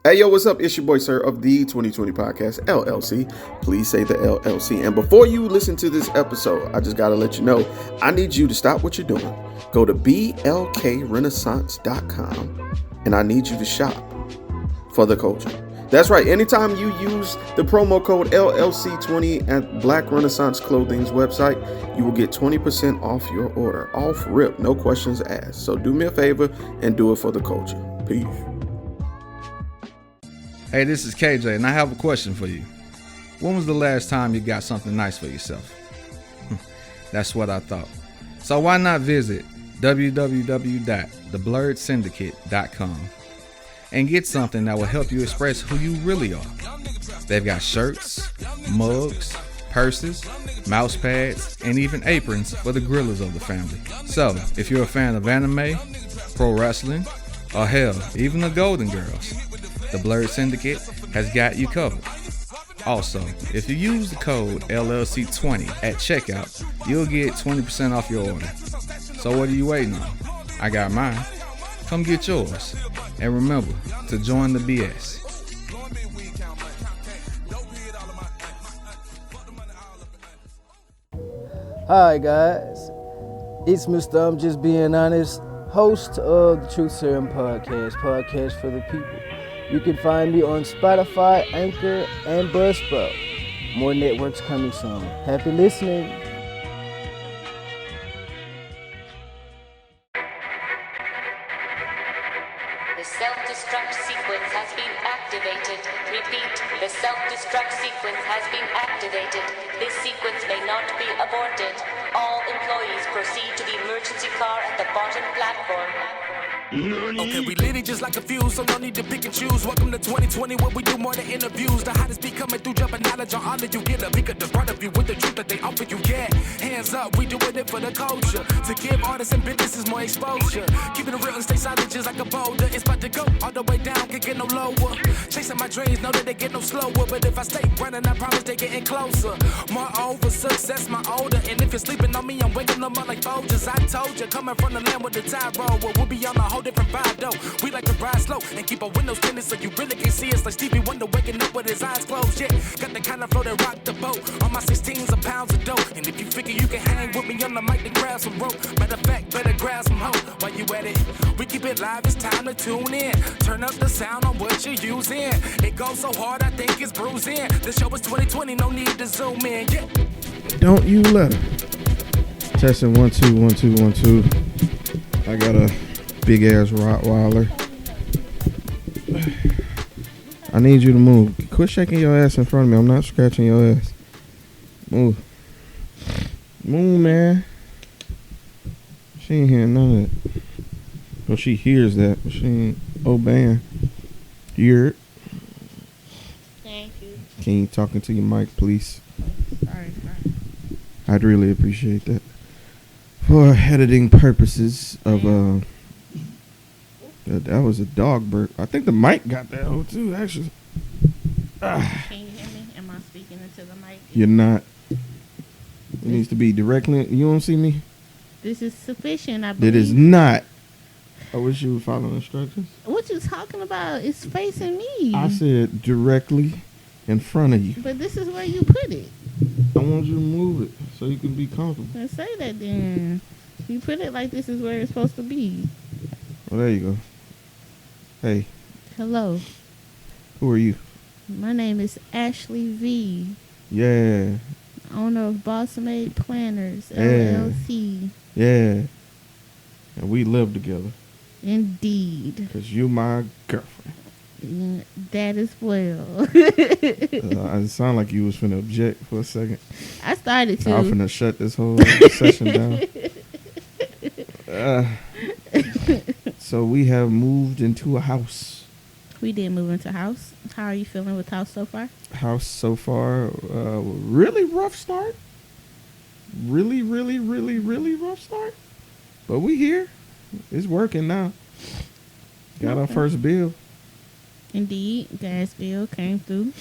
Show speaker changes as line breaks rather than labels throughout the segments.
Hey, yo, what's up? It's your boy, sir, of the 2020 Podcast, LLC. Please say the LLC. And before you listen to this episode, I just got to let you know, I need you to stop what you're doing. Go to blkrenaissance.com, and I need you to shop for the culture. That's right. Anytime you use the promo code LLC20 at Black Renaissance Clothing's website, you will get 20% off your order. Off rip, no questions asked. So do me a favor and do it for the culture. Peace.
Hey, this is KJ, and I have a question for you. When was the last time you got something nice for yourself? That's what I thought. So why not visit www.theblurredsyndicate.com and get something that will help you express who you really are. They've got shirts, mugs, purses, mouse pads, and even aprons for the grillers of the family. So if you're a fan of anime, pro wrestling, or hell, even the Golden Girls, the Blurred Syndicate has got you covered. Also, if you use the code LLC20 at checkout, you'll get 20% off your order. So what are you waiting on? I got mine. Come get yours. And remember to join the BS.
Hi guys, it's Mr. I'm Just Being Honest, host of the Truth Serum podcast for the people. You can find me on Spotify, Anchor, and Buzzsprout. More networks coming soon. Happy listening.
The self-destruct sequence has been activated. Repeat, the self-destruct sequence has been activated. This sequence may not be aborted. All employees proceed to the emergency car at the bottom platform.
Okay, we lit it just like a fuse, so no need to pick and choose. Welcome to 2020, where we do more than interviews. The hottest be coming through, dropping knowledge on all that you get. A peek at the front of you with the truth that they offer you. Yeah, hands up, we doing it for the culture. To give artists and businesses more exposure. Keeping it real and stay silent just like a boulder. It's about to go all the way down, can't get no lower. Chasing my dreams, know that they get no slower. But if I stay running, I promise they getting closer. Moreover, success my older. And if you're sleeping on me, I'm waking them up like Folgers. I told you, coming from the land with the tide roll. Well, we'll be on a whole different vibe though. We like to ride slow and keep our windows tinted so you really can see us like Stevie Wonder waking up with his eyes closed. Yeah, got the kind of flow that rock the boat. On my 16s of pounds of dope. And if you figure you can hang with me on the mic, then grab some rope. Matter of fact, better grab some hope. While you at it, we keep it live, it's time to tune in. Turn up the sound on what you're using. It goes so hard, I think it's bruising. The show is 2020, no need to zoom in. Yeah.
Don't you let her. Testing 1 2 1 2 1 2. I got a big ass Rottweiler. I need you to move. Quit shaking your ass in front of me. I'm not scratching your ass. Move. Move, man. She ain't hearing none of that. Well, she hears that, but she ain't obeying. You hear it?
Thank you.
Can you talk into your mic, please?
Sorry.
I'd really appreciate that. For editing purposes of that was a dog burp. I think the mic got that hoe too, actually.
Can you hear me? Am I speaking into the mic?
You're not. It needs to be directly. You don't see me?
This is sufficient, I believe.
It is not. I wish you would follow instructions.
What you talking about? It's facing me.
I said directly in front of you.
But this is where you put it.
I want you to move it so you can be comfortable.
Let's say that then. You put it like this is where it's supposed to be.
Well, there you go. Hey,
Hello.
who are you?
My name is Ashley V.
Yeah,
Owner of Boss Made Planners,
Yeah.
LLC.
yeah. And we live together
Indeed.
because you my girlfriend.
That as well.
It sounded like you was finna object for a second.
I started to.
I'm finna shut this whole session down. So we have moved into a house.
We did move into house. How are you feeling with house so far?
House so far, really rough start. Really rough start. But we here. It's working now. Got our first bill.
Indeed, gas bill came through.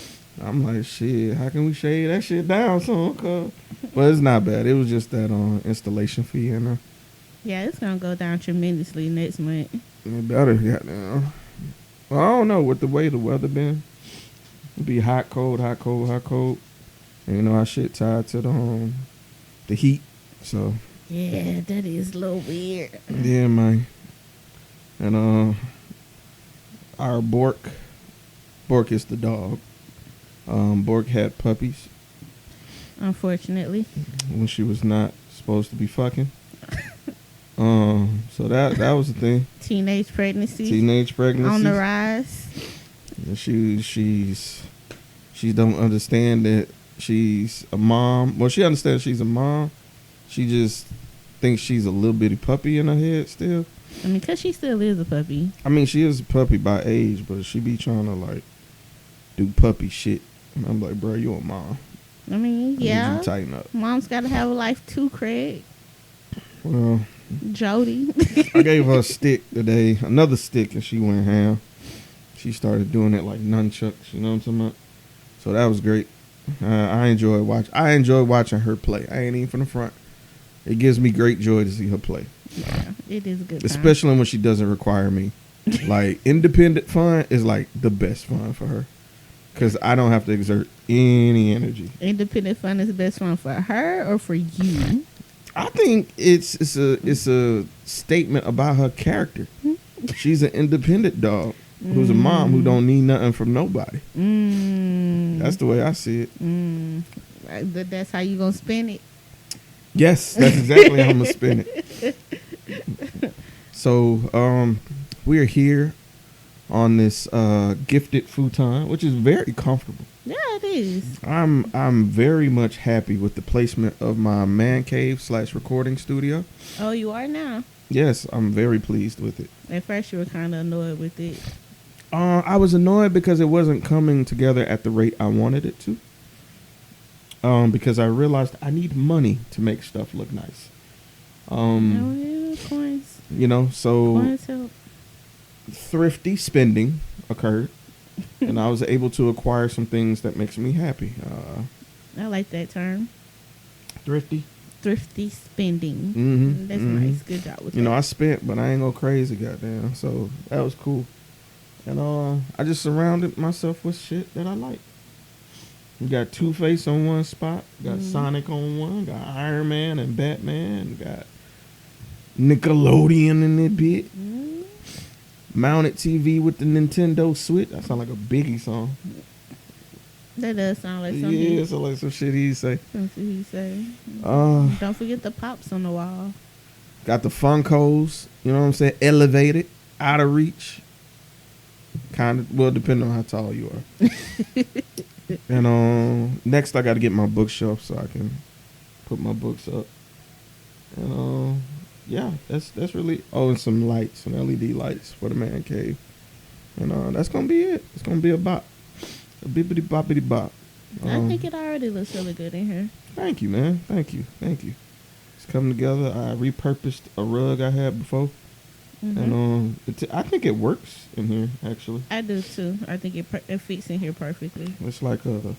I'm like, shit, how can we shade that shit down some? But it's not bad. It was just that installation fee, you know.
Yeah, it's gonna go down tremendously next month.
It better, goddamn. Well, I don't know with the way the weather been. It'd be hot, cold, hot, cold, hot, cold. And, you know, our shit tied to the heat. So
Yeah, that is a little weird.
yeah, man. And our Bork is the dog. Bork had puppies
Unfortunately.
when she was not supposed to be fucking. So that was the thing.
Teenage pregnancy.
Teenage pregnancy
on the rise.
And she don't understand that she's a mom. Well, she understands she's a mom. She just thinks she's a little bitty puppy in her head still.
I mean, because she still is a puppy.
I mean, she is a puppy by age, but she be trying to, like, do puppy shit. And I'm like, bro, you a mom.
I mean,
I need
yeah.
you to tighten up.
Mom's got to have a life too, Craig.
Well,
Jody.
I gave her a stick today, another stick, and she went ham. She started doing it like nunchucks, you know what I'm talking about? So that was great. I enjoy watching her play. I ain't even from the front. It gives me great joy to see her play.
Yeah, it is a good time.
Especially when she doesn't require me. Like, independent fun is like the best fun for her. Because I don't have to exert any energy.
Independent fun is the best fun for her or for you?
I think it's a statement about her character. She's an independent dog who's a mom who don't need nothing from nobody. That's the way I see it.
That's how you gonna spin it?
Yes, that's exactly how I'm gonna spin it. So we're here on this gifted futon, which is very comfortable.
Yeah, it is.
I'm very much happy with the placement of my man cave / recording studio.
Oh, you are now?
Yes, I'm very pleased with it.
At first you were kind of annoyed with it.
I was annoyed because it wasn't coming together at the rate I wanted it to. Because I realized I need money to make stuff look nice.
Coins.
You know, so
Coins help.
thrifty spending occurred, and I was able to acquire some things that makes me happy.
I like that term.
Thrifty.
Thrifty spending.
Mm-hmm.
That's
mm-hmm.
nice. Good job with that.
You know, I spent, but I ain't go crazy, goddamn. So that was cool. And I just surrounded myself with shit that I like. We got Two-Face on one spot, got Sonic on one, got Iron Man and Batman, got Nickelodeon in that bit. Mounted TV with the Nintendo Switch. That sound like a Biggie song.
That does sound like something.
Yeah, it sound like some shit he'd say.
Something he say.
Don't
forget the pops on the wall.
Got the Funkos, you know what I'm saying? Elevated, out of reach. Kind of, well, depending on how tall you are. And next I got to get my bookshelf so I can put my books up. And yeah, that's really. Oh, and some lights, some LED lights for the man cave. And that's gonna be it. It's gonna be a bop, a bippity boppity bop.
I think it already looks really good in here.
Thank you, man. Thank you. It's coming together. I repurposed a rug I had before. And I think it works in here, actually.
I do too. I think it fits in here perfectly.
It's like a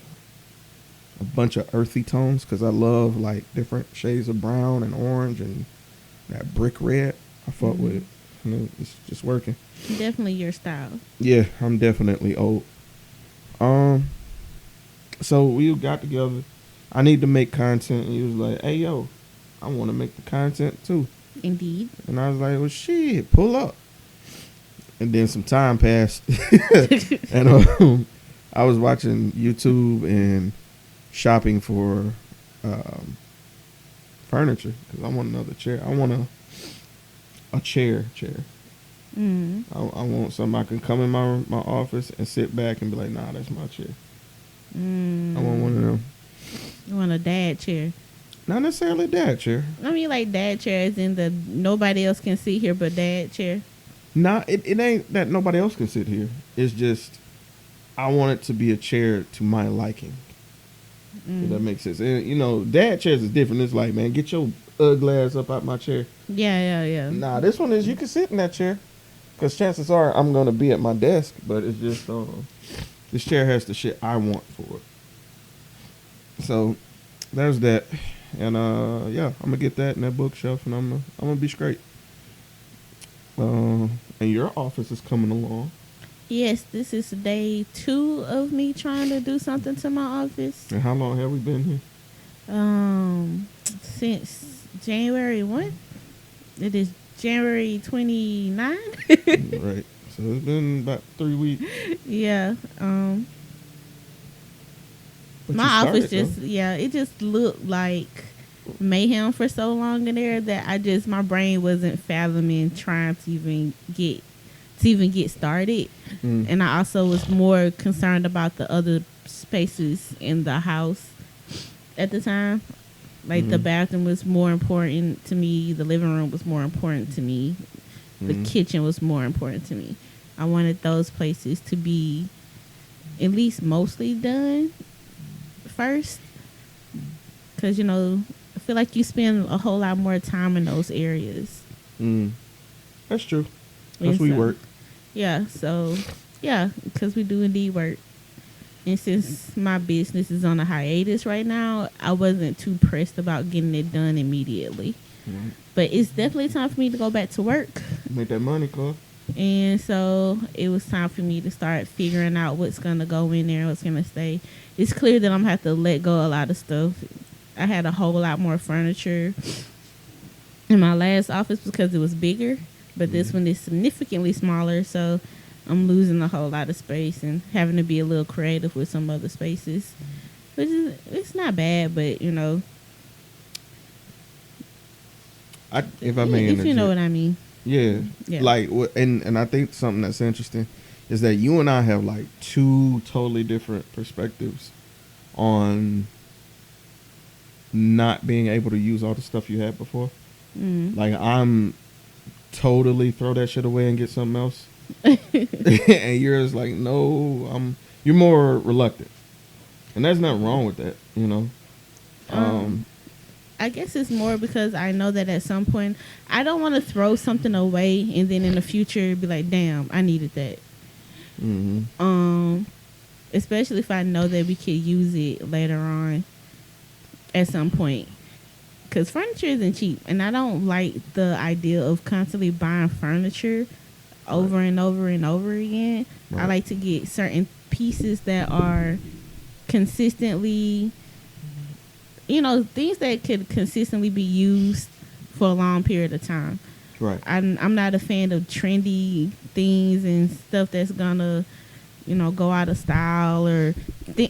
bunch of earthy tones because I love like different shades of brown and orange and that brick red. I fuck with it. And it's just working.
Definitely your style.
Yeah, I'm definitely old. So we got together. I need to make content, and he was like, "Hey, yo, I want to make the content too."
Indeed.
And I was like, well, shit, pull up. And then some time passed. And I was watching YouTube and shopping for furniture because I want another chair. I want a chair. I want something I can come in my office and sit back and be like, nah, that's my chair. I want one of them.
You want a dad chair?
Not necessarily dad chair.
I mean, like dad chairs in the nobody else can sit here but dad chair.
Nah, it ain't that nobody else can sit here. It's just I want it to be a chair to my liking. If that makes sense. And, you know, dad chairs is different. It's like, man, get your ugly ass up out my chair.
Yeah.
Nah, this one is you can sit in that chair. Because chances are I'm going to be at my desk. But it's just, this chair has the shit I want for it. So, there's that. And yeah, I'm gonna get that in that bookshelf, and I'm gonna be straight. And your office is coming along.
Yes, this is day 2 of me trying to do something to my office.
And how long have we been here?
Since January 1. It is January 29.
Right. So it's been about 3 weeks.
Yeah.
But
My
you started,
office just it just looked like mayhem for so long in there that my brain wasn't fathoming trying to even get started. And I also was more concerned about the other spaces in the house at the time. Like the bathroom was more important to me, the living room was more important to me, the kitchen was more important to me. I wanted those places to be at least mostly done first, because I feel like you spend a whole lot more time in those areas.
That's true. That's where we work.
Yeah, so because we do indeed work. And since my business is on a hiatus right now, I wasn't too pressed about getting it done immediately. But it's definitely time for me to go back to work.
Make that money, Claude.
And so it was time for me to start figuring out what's going to go in there and what's going to stay. It's clear that I'm going to have to let go a lot of stuff. I had a whole lot more furniture in my last office because it was bigger. But this one is significantly smaller, so I'm losing a whole lot of space and having to be a little creative with some other spaces. Which is, it's not bad, but,
if I may
if you know what I mean.
Yeah. Like, and I think something that's interesting is that you and I have like two totally different perspectives on not being able to use all the stuff you had before. Like, I'm totally throw that shit away and get something else. And you're just like, no, you're more reluctant. And there's nothing wrong with that,
I guess it's more because I know that at some point I don't want to throw something away and then in the future be like, damn, I needed that. Especially if I know that we could use it later on at some point. Because furniture isn't cheap, and I don't like the idea of constantly buying furniture over and over and over again. I like to get certain pieces that are consistently, things that could consistently be used for a long period of time.
Right.
I'm not a fan of trendy things and stuff that's gonna, go out of style or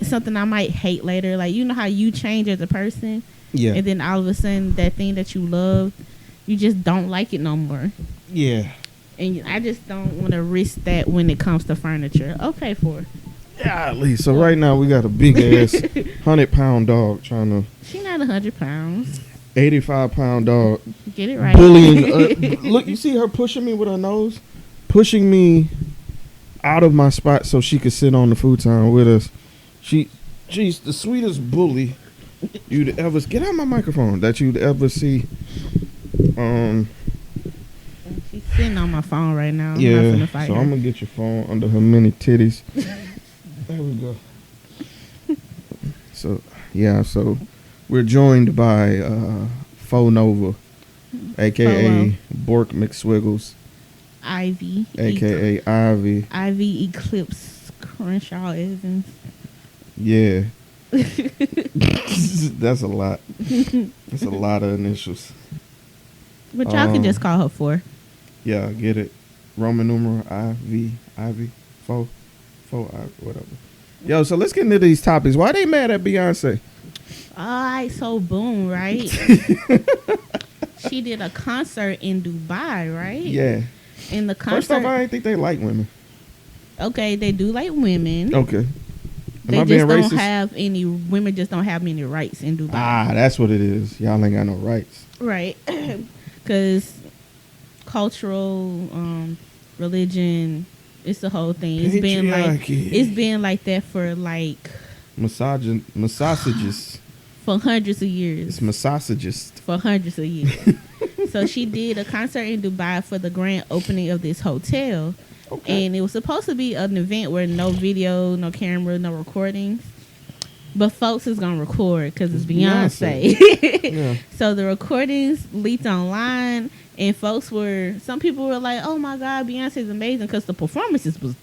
something I might hate later. Like, how you change as a person. Yeah. And then all of a sudden, that thing that you loved, you just don't like it no more.
Yeah.
And I just don't want to risk that when it comes to furniture. Okay, for.
Yeah, at least. So right now we got a big ass 100-pound dog trying to.
She not 100 pounds.
85-pound dog.
Get it right.
Bullying. Look, you see her pushing me with her nose, pushing me out of my spot so she could sit on the futon with us. She's the sweetest bully you'd ever get out my microphone that you'd ever see.
She's sitting on my phone right now. I'm
yeah,
not gonna fight her.
I'm gonna get your phone under her mini titties. There we go. So we're joined by Faux Nova, aka Bork McSwiggles,
Ivy,
aka Ivy,
Ivy Eclipse Crenshaw Evans.
Yeah. That's a lot. That's a lot of initials.
But y'all can just call her 4.
Yeah, get it. Roman numeral Ivy, Faux, whatever. Yo, so let's get into these topics. Why they mad at Beyonce?
Alright, so boom, right? She did a concert in Dubai, right?
Yeah.
In the concert.
First off, I didn't think they like women.
Okay, they do like women.
Okay.
They just don't have any. Women just don't have many rights in Dubai.
Ah, that's what it is. Y'all ain't got no rights.
Right. Because cultural, religion, it's the whole thing. It's been like that for like
misogynist
for hundreds of years.
It's misogynist
for hundreds of years. So she did a concert in Dubai for the grand opening of this hotel. Okay. And it was supposed to be an event where no video, no camera, no recordings. But folks is going to record because it's Beyonce. Yeah. So the recordings leaked online. And some people were like, oh my God, Beyonce is amazing because the performances was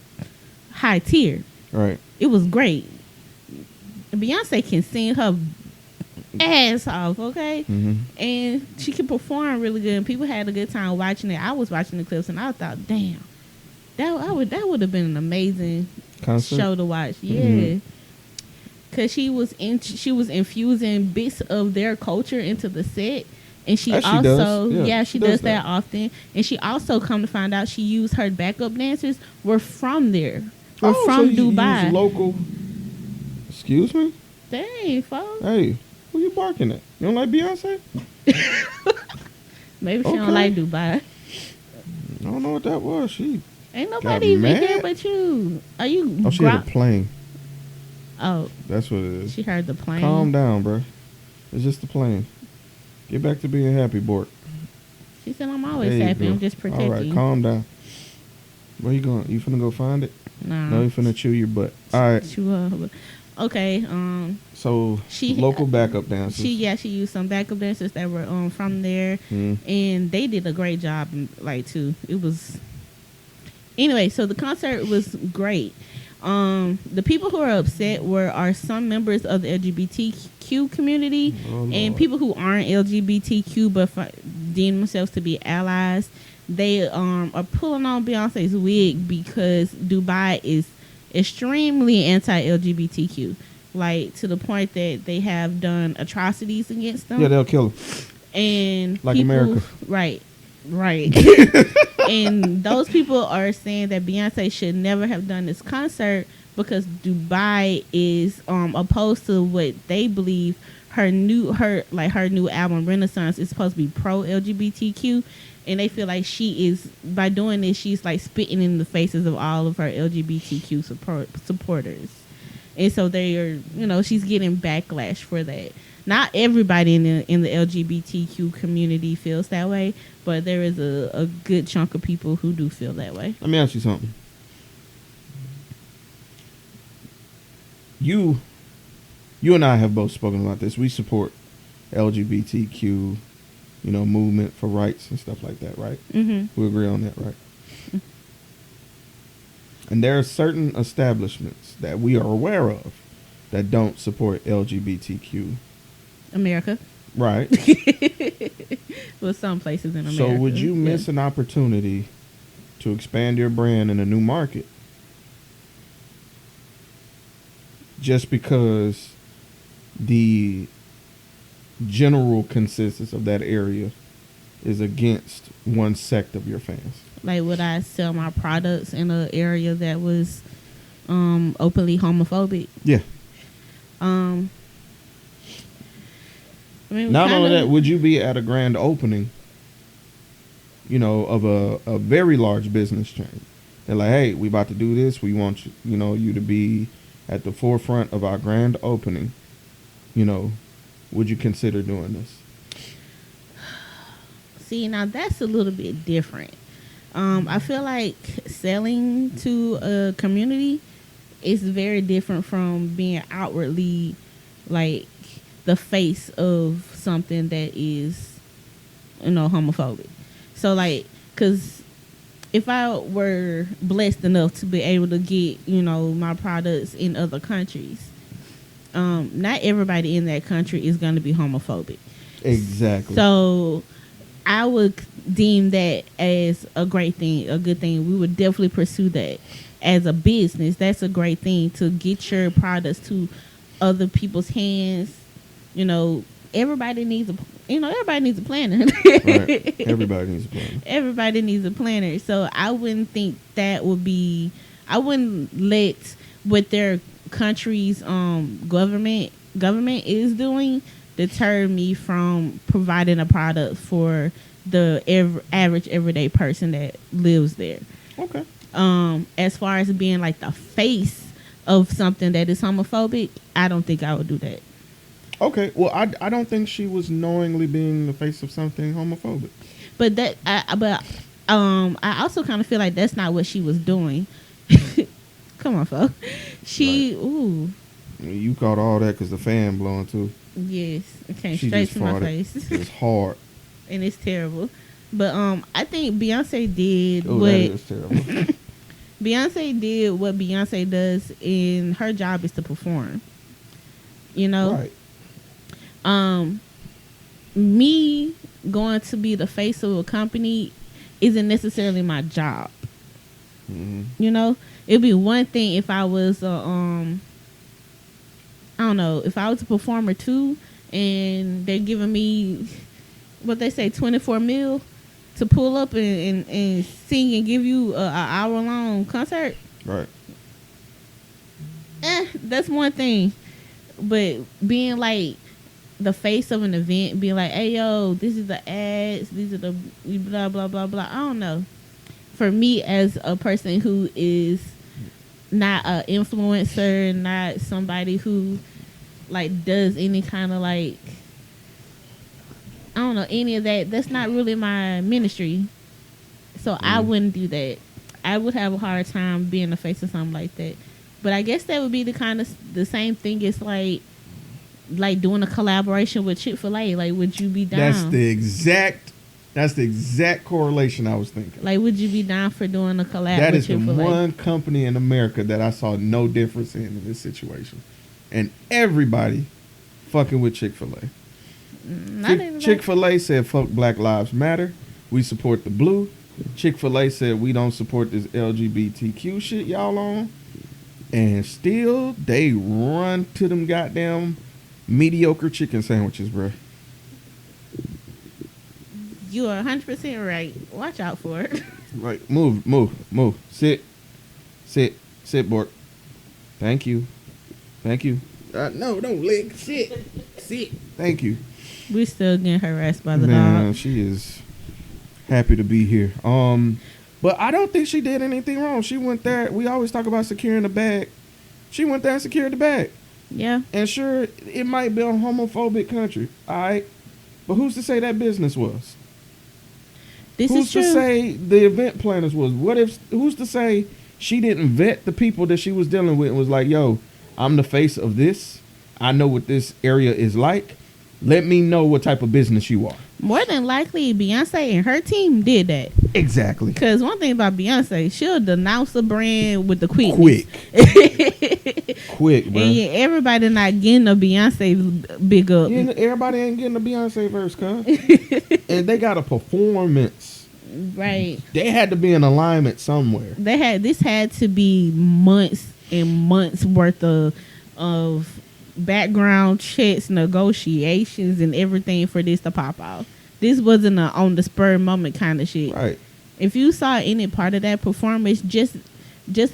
high tier.
Right.
It was great. Beyonce can sing her ass off, okay?
Mm-hmm.
And she can perform really good. And people had a good time watching it. I was watching the clips and I thought, damn, that would have been an amazing
Concert?
show to watch. Yeah.
Mm-hmm.
Cause she was infusing bits of their culture into the set. And she
As she
also,
does. Yeah,
she does that often. And she also, come to find out, she used her backup dancers were from there. Were from
so
Dubai.
You use local. Excuse me?
Dang, folks.
Hey, who you barking at? You don't like Beyonce?
Maybe she
Okay.
don't like Dubai.
I don't know what that was. She.
Ain't
Got
nobody even
mad?
here but you. Are you?
Oh, she had a plane.
Oh,
That's what it is.
she heard the plane.
Calm down, bro. It's just the plane. Get back to being happy, Bork.
She said, "I'm always
There you
happy.
go.
I'm just protecting."
All right, calm down. Where you going? You finna go find it?
Nah.
No, you finna chew your butt. All right.
Okay.
So
She
local backup dancers.
She used some backup dancers that were from there, and they did a great job. Too. It was. Anyway, so the concert was great. The people who are upset are some members of the LGBTQ community and people who aren't LGBTQ but deem themselves to be allies. They are pulling on Beyonce's wig because Dubai is extremely anti-LGBTQ, like to the point that they have done atrocities against them.
Yeah, they'll kill them.
And
like
people,
America.
Right. And those people are saying that Beyonce should never have done this concert because Dubai is opposed to what they believe her new album Renaissance is supposed to be pro LGBTQ, and they feel like she is, by doing this, she's like spitting in the faces of all of her LGBTQ supporters, and so they are, she's getting backlash for that. Not everybody in the LGBTQ community feels that way, but there is a good chunk of people who do feel that way.
Let me ask you something. You and I have both spoken about this. We support LGBTQ, movement for rights and stuff like that, right? Mm-hmm. We agree on that, right? Mm-hmm. And there are certain establishments that we are aware of that don't support LGBTQ.
America.
Right.
Well, some places in America.
So would you miss an opportunity to expand your brand in a new market just because the general consensus of that area is against one sect of your fans?
Like, would I sell my products in an area that was openly homophobic?
Yeah. Not only that, would you be at a grand opening, of a very large business chain? They're like, hey, we about to do this. We want you to be at the forefront of our grand opening. Would you consider doing this?
See, now that's a little bit different. I feel like selling to a community is very different from being outwardly like the face of something that is, homophobic. So, like, because if I were blessed enough to be able to get, my products in other countries, not everybody in that country is going to be homophobic.
Exactly.
So I would deem that as a great thing, a good thing. We would definitely pursue that as a business. That's a great thing to get your products to other people's hands. Everybody needs a planner.
Right. Everybody needs a planner.
Everybody needs a planner. So I wouldn't think that would be. I wouldn't let what their country's government is doing deter me from providing a product for the average everyday person that lives there.
Okay.
As far as being like the face of something that is homophobic, I don't think I would do that.
Okay, well, I don't think she was knowingly being the face of something homophobic.
But I also kind of feel like that's not what she was doing. Come on, folks. Ooh.
You caught all that because the fan blowing too.
Yes, it came
She
straight
just
to my
farted.
face.
It's hard.
And it's terrible. But I think Beyonce did
Oh,
what
that is terrible.
Beyonce did what Beyonce does, and her job is to perform. You know,
Right.
Me going to be the face of a company isn't necessarily my job. You know, it'd be one thing if I was I don't know, if I was a performer too, and they're giving me what they say 24 mil to pull up and sing and give you an hour long concert.
Right.
That's one thing. But being like the face of an event, being like, hey yo, this is the ads, these are the blah blah blah blah. I don't know. For me, as a person who is not an influencer, not somebody who like does any kind of like, I don't know, any of that, that's not really my ministry. So I wouldn't do that. I would have a hard time being the face of something like that. But I guess that would be the kind of the same thing as like doing a collaboration with Chick-fil-A. Like, would you be down?
That's the exact correlation I was thinking.
Like, would you be down for doing a collab
That
with
is the
Chick-fil-A?
one company in America that I saw no difference in this situation. And everybody fucking with Chick-fil-A.
Not even
Chick-fil-A said, fuck Black Lives Matter. We support the blue. Chick-fil-A said, we don't support this LGBTQ shit y'all on. And still, they run to them goddamn mediocre chicken sandwiches, bro.
You are 100% right. Watch out for it.
Right. Move. Sit, Bork. Thank you. No, don't lick. Sit. Thank you.
We still getting harassed by the
Man,
dog.
she is happy to be here. But I don't think she did anything wrong. She went there. We always talk about securing the bag. She went there and secured the bag.
Yeah.
And sure, it might be a homophobic country. All right. But who's to say that business was?
This
Who's
is true.
to say the event planners was? Who's to say she didn't vet the people that she was dealing with and was like, yo, I'm the face of this. I know what this area is like. Let me know what type of business you are.
More than likely, Beyonce and her team did that.
Exactly.
Because one thing about Beyonce, she'll denounce a brand with the quickness.
Quick, bro.
And yeah, everybody not getting a Beyonce big up.
Yeah, everybody ain't getting a Beyonce verse, cuz. And they got a performance.
Right.
They had to be in alignment somewhere.
This had to be months and months worth of background checks, negotiations, and everything for this to pop out. This wasn't a on the spur moment kind of shit.
Right.
If you saw any part of that performance, just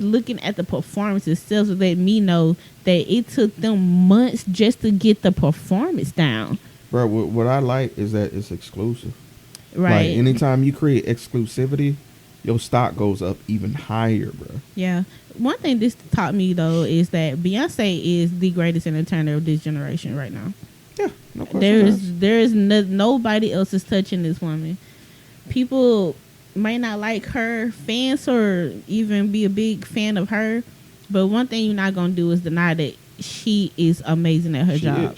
looking at the performance itself let me know that it took them months just to get the performance down.
Bro, what I like is that it's exclusive.
Right.
Like, anytime you create exclusivity, your stock goes up even higher, bro.
Yeah. One thing this taught me, though, is that Beyonce is the greatest entertainer of this generation right now.
Yeah, no question.
Nobody else is touching this woman. People might not like her, fans, or even be a big fan of her, but one thing you're not gonna do is deny that she is amazing at her job.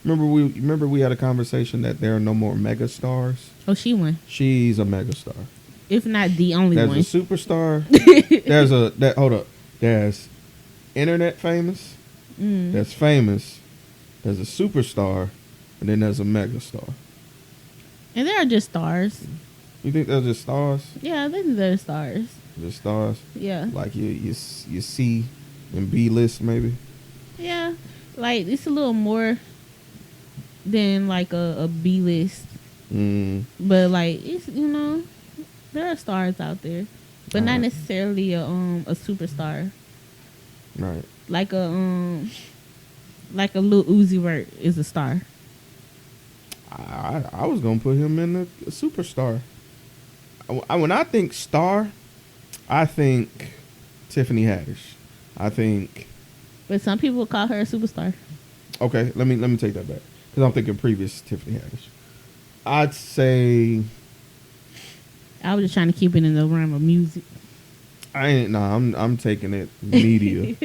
Remember we had a conversation that there are no more mega stars.
Oh, she won.
She's a mega star.
If not the only one.
There's a superstar. Hold up. There's internet famous. There's famous. There's a superstar, and then there's a mega star.
And they are just stars.
You think they're just stars?
Yeah, I think they're stars.
Just stars.
Yeah.
Like you C and B list maybe.
Yeah, like it's a little more than like a B list, but like it's there are stars out there, but not necessarily a superstar.
Right.
Like a Lil Uzi Vert is a star.
I was gonna put him in a superstar. When I think star, I think Tiffany Haddish.
But some people call her a superstar.
Okay, let me take that back because I'm thinking previous Tiffany Haddish. I'd say
I was just trying to keep it in the realm of music.
I'm taking it media.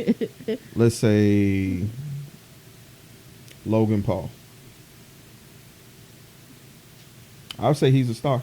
Let's say Logan Paul. I would say he's a star.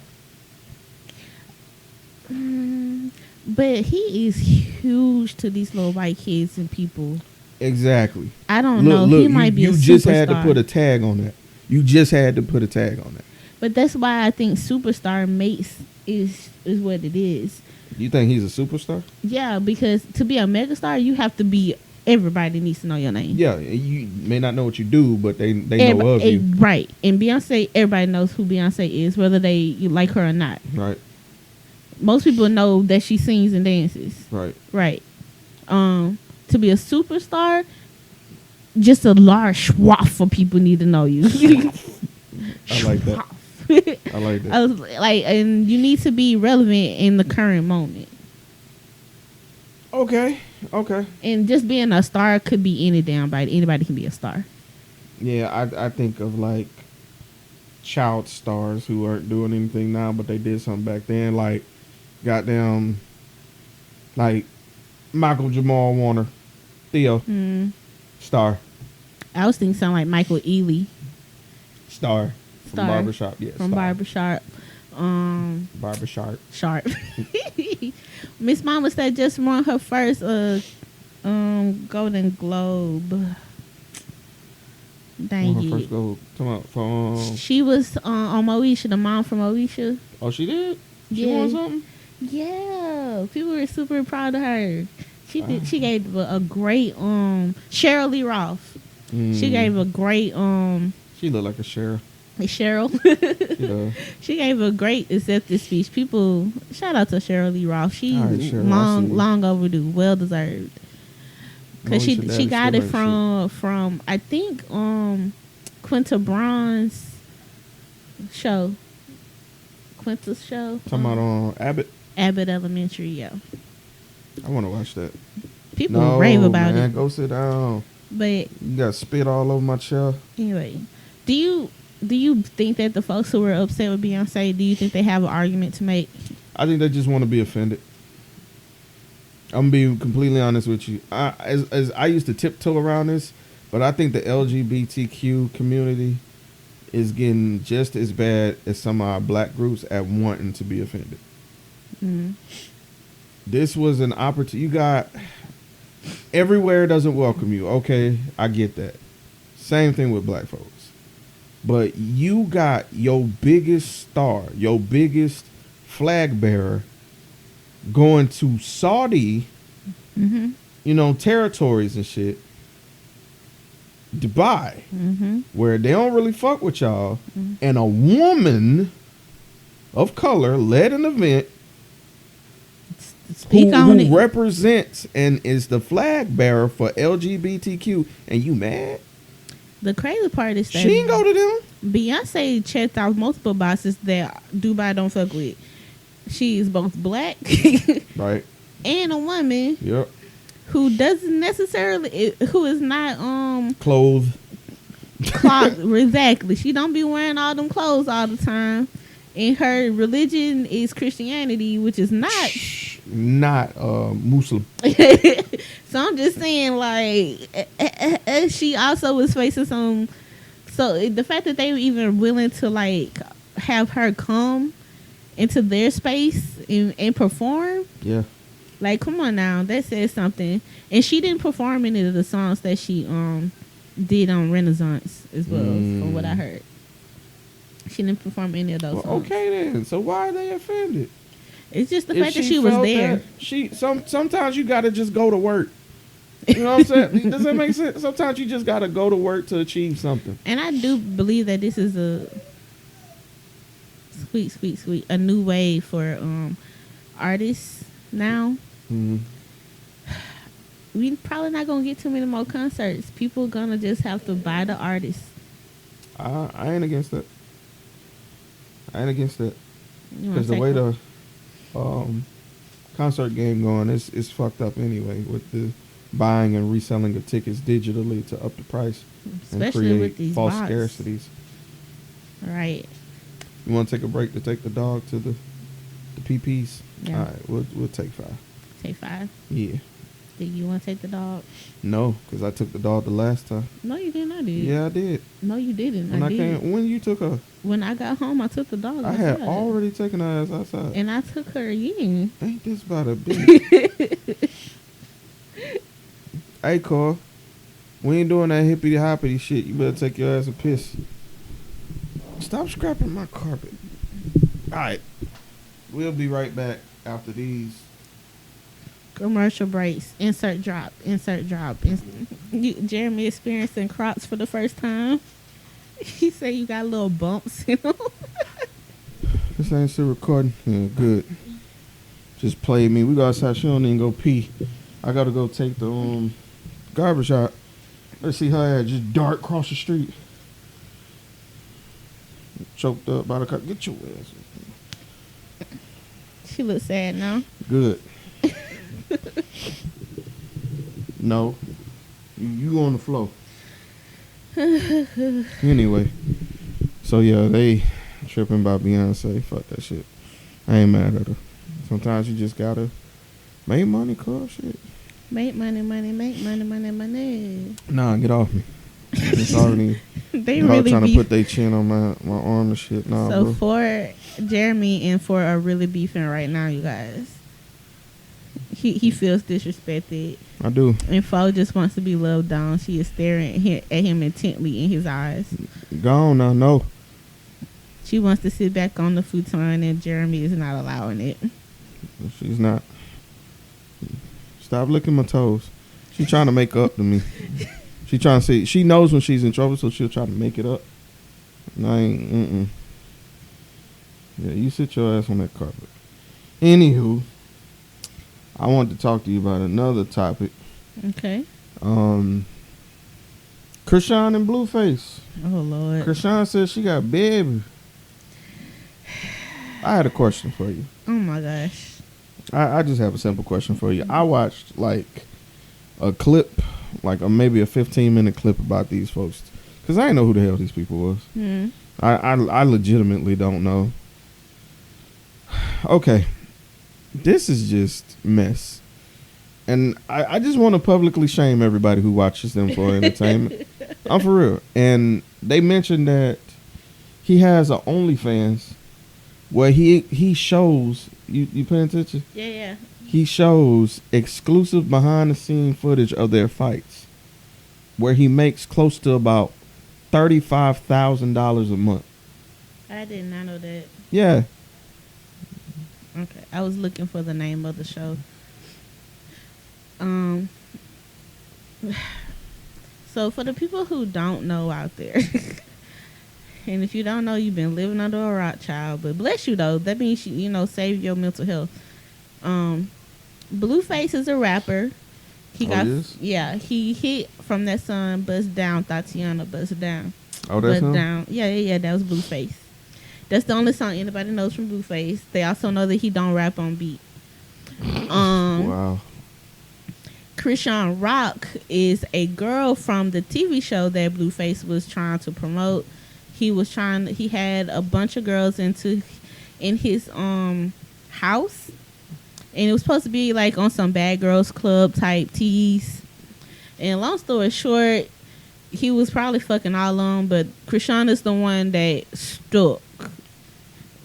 But he is huge to these little white kids and people.
Exactly.
I don't know. He might be a superstar.
You just had to put a tag on that. You just had to put a tag on that.
But that's why I think superstar makes is what it is.
You think he's a superstar?
Yeah, because to be a megastar, you have to be. Everybody needs to know your name.
Yeah, you may not know what you do, but they know of you.
Right. And Beyonce, everybody knows who Beyonce is, whether you like her or not.
Right.
Most people know that she sings and dances.
Right.
Right. To be a superstar, just a large swath of people need to know you.
I like that. I like that.
I was like, and you need to be relevant in the current moment.
Okay.
And just being a star could be any damn body. Anybody can be a star.
Yeah, I think of like child stars who aren't doing anything now, but they did something back then. Like, goddamn, like Michael Jamal Warner, Theo, star.
I was thinking something like Michael Ealy.
Star. From Barbershop, yes.
From Barbershop.
Barbershop.
Sharp. Miss Mama said just won her first Golden Globe. Dang it.
First gold. Come out from.
She was on Moesha, the mom from Moesha.
Oh, she did? She won something?
Yeah. People were super proud of her. She did. She gave a great Cheryl Lee Roth. She gave a great
She looked like a Cheryl.
Cheryl. She gave a great acceptance speech. People, shout out to Cheryl Lee Roth. She long overdue, well deserved. Cause she got it from I think Quinta Braun's show. Quinta's show.
Talking about Abbott.
Abbott Elementary, yeah.
I want to watch that.
People rave about it.
Go sit down.
But
you got spit all over my chair.
Anyway, do you think that the folks who were upset with Beyonce, do you think they have an argument to make?
I think they just want to be offended. I'm gonna be completely honest with you. As I used to tiptoe around this, but I think the LGBTQ community is getting just as bad as some of our black groups at wanting to be offended. Mm-hmm. This was an opportunity. You got everywhere doesn't welcome you. Okay, I get that. Same thing with black folks. But you got your biggest star, your biggest flag bearer going to Saudi, territories and shit, Dubai, where they don't really fuck with y'all, and a woman of color led an event who represents and is the flag bearer for LGBTQ, and you mad?
The crazy part is that
she didn't go to them.
Beyonce checked out multiple boxes that Dubai don't fuck with. She is both black,
right,
and a woman.
Yep.
Who doesn't necessarily, who is not
clothed.
Exactly. She don't be wearing all them clothes all the time, and her religion is Christianity, which is not Muslim. So I'm just saying, like, she also was facing some. So the fact that they were even willing to like have her come into their space and perform,
yeah,
like, come on now, that says something. And she didn't perform any of the songs that she did on Renaissance as well, from what I heard. She didn't perform any of those songs.
Okay then, so why are they offended?
It's just the fact that she was there.
Sometimes you gotta just go to work. You know what I'm saying? Does that make sense? Sometimes you just gotta go to work to achieve something.
And I do believe that this is a sweet, a new way for artists now. Mm-hmm. We probably not gonna get too many more concerts. People gonna just have to buy the artists.
I ain't against that. Because the way the concert game going is fucked up anyway, with the buying and reselling of tickets digitally to up the price,
especially
and create
with these
false
bots.
scarcities.
Right.
You want to take a break to take the dog to the PPs?
Yeah.
All right, we'll take 5.
Take 5.
Yeah.
Do you want to take the dog?
No, because I took the dog the last time.
No, you didn't. I did.
Yeah, I did.
No, you didn't.
When I
did.
came, when you took her,
When I got home, I took the dog.
I had already taken her ass outside.
And I took her again.
Ain't this about a bitch? Hey, Carl, we ain't doing that hippity hoppity shit. You better take your ass a piss. Stop scrapping my carpet. All right, we'll be right back after these.
Commercial breaks. Insert drop. Insert drop. Jeremy experiencing Crocs for the first time. He said you got little bumps in them.
This ain't still recording. Yeah, good. Just play me. We got outside. She don't even go pee. I gotta go take the garbage out. Let's see her ass just dart across the street. Choked up by the car. Get your ass.
She looks sad now.
Good. No. You on the floor. Anyway. So yeah, they tripping by Beyonce. Fuck that shit. I ain't mad at her. Sometimes you just gotta make money, cuz shit.
Make money, money, make money, money, money.
Nah, get off me. It's already
They
y'all
really
trying to put their chin on my arm and shit. Nah,
so
bro.
for Jeremy and for are really beefing right now, you guys. He feels disrespected.
I do.
And Fo just wants to be loved down. She is staring at him intently in his eyes.
Gone now, no.
She wants to sit back on the futon and Jeremy is not allowing it.
She's not. Stop licking my toes. She trying to make up to me. She trying to see. She knows when she's in trouble, so she'll try to make it up. And I ain't. Yeah, you sit your ass on that carpet. Anywho, I want to talk to you about another topic.
Okay.
Chrisean and Blueface.
Oh Lord.
Chrisean says she got baby. I had a question for you.
Oh my gosh.
I just have a simple question for you. I watched like a clip, like maybe a 15-minute clip about these folks, because I didn't know who the hell these people was.
Mm.
I legitimately don't know. Okay, this is just mess, and I just want to publicly shame everybody who watches them for entertainment. I'm for real. And they mentioned that he has an OnlyFans where he shows you paying attention?
Yeah.
He shows exclusive behind the scene footage of their fights, where he makes close to about $35,000 a month.
I did not know that.
Yeah.
Okay. I was looking for the name of the show. So for the people who don't know out there, and if you don't know, you've been living under a rock, child. But bless you though. That means save your mental health. Blueface is a rapper. He he hit from that song Bust Down, Tatiana Bust Down.
Oh, that's him?
Down. Yeah, that was Blueface. That's the only song anybody knows from Blueface. They also know that he don't rap on beat.
Wow.
Chrisean Rock is a girl from the TV show that Blueface was trying to promote. He had a bunch of girls in his house, and it was supposed to be like on some Bad Girls Club type tease. And long story short, he was probably fucking all on, but Chrisean is the one that stuck.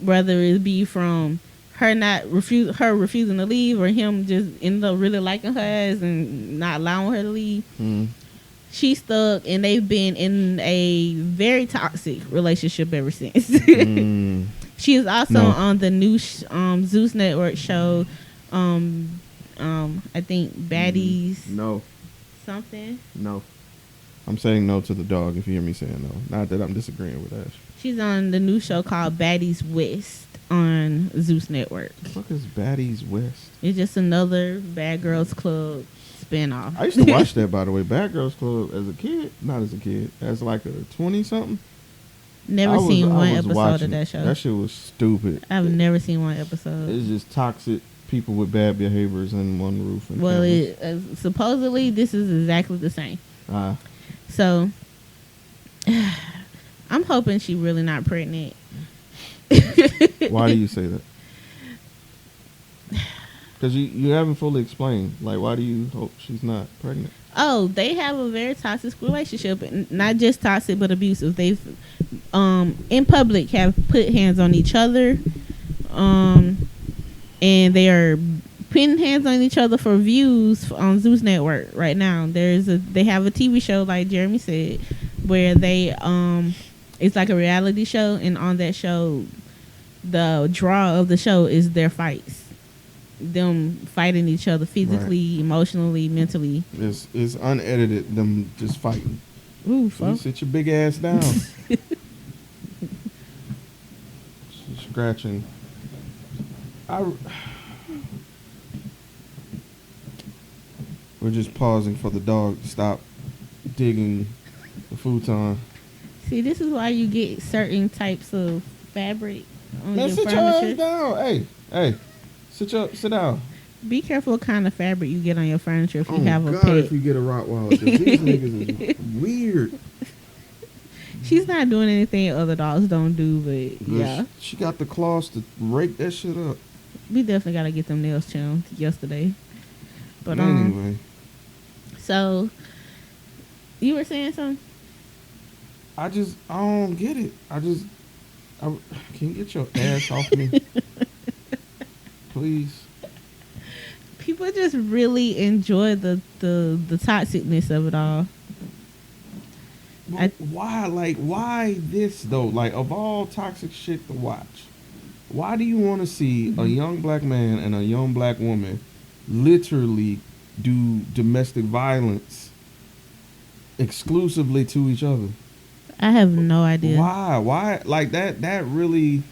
Whether it be from her refusing to leave, or him just ended up really liking her ass and not allowing her to leave. Mm. She stuck, and they've been in a very toxic relationship ever since. She is also on the new Zeus Network show. I think Baddies.
No.
Something.
No. I'm saying no to the dog if you hear me saying no. Not that I'm disagreeing with Ash.
She's on the new show called Baddies West on Zeus Network.
What the fuck is Baddies West?
It's just another Bad Girls Club spinoff.
I used to watch that, by the way. Bad Girls Club as a kid. Not as a kid. As like a 20-something.
Never seen one episode of that show.
That shit was stupid.
I've never seen one episode.
It's just toxic people with bad behaviors in one roof. And
well, supposedly this is exactly the same. So, I'm hoping she's really not pregnant.
Why do you say that? Because you haven't fully explained. Like, why do you hope she's not pregnant?
Oh, they have a very toxic relationship, and not just toxic but abusive. They've in public have put hands on each other, and they are putting hands on each other for views on Zeus Network right now. They have a TV show, like Jeremy said, where they it's like a reality show, and on that show, the draw of the show is their fights. Them fighting each other physically, right, emotionally, mentally.
It's unedited, them just fighting.
Ooh,
so you sit your big ass down. Scratching. We're just pausing for the dog to stop digging the futon.
See, this is why you get certain types of fabric on
Man,
your
sit
furniture.
your ass down. Hey. Sit down.
Be careful what kind of fabric you get on your furniture if you have a
God,
pet.
if you get a Rottweiler, 'cause these niggas is weird.
She's not doing anything other dogs don't do, but yeah.
She got the claws to rake that shit up.
We definitely gotta get them nails trimmed yesterday. But
anyway.
So you were saying something?
I don't get it. Can you get your ass off me? Please.
People just really enjoy the toxicness of it all.
Why? Like, why this though? Like, of all toxic shit to watch, why do you want to see a young black man and a young black woman literally do domestic violence exclusively to each other?
I have no idea.
Why? Like, that really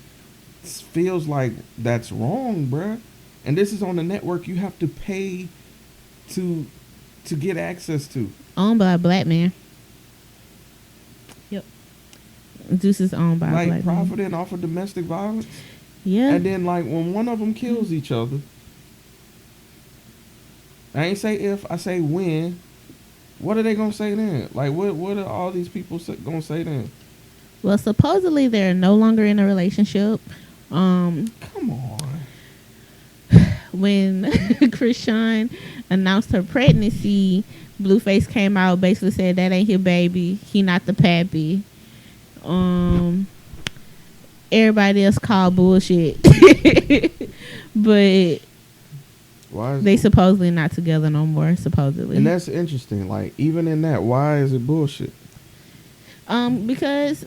feels like that's wrong, bruh. And this is on the network you have to pay to get access to.
Owned by a black man. Yep. Zeus is owned by a black man.
Like, profiting off of domestic violence?
Yeah.
And then, like, when one of them kills each other, I ain't say if, I say when, what are they going to say then? Like, what are all these people going to say then?
Well, supposedly they're no longer in a relationship.
Come on.
When Chrisean announced her pregnancy, Blueface came out, basically said that ain't his baby. He not the pappy. Everybody else called bullshit. But they supposedly not together no more, supposedly.
And that's interesting. Like, even in that, why is it bullshit?
Because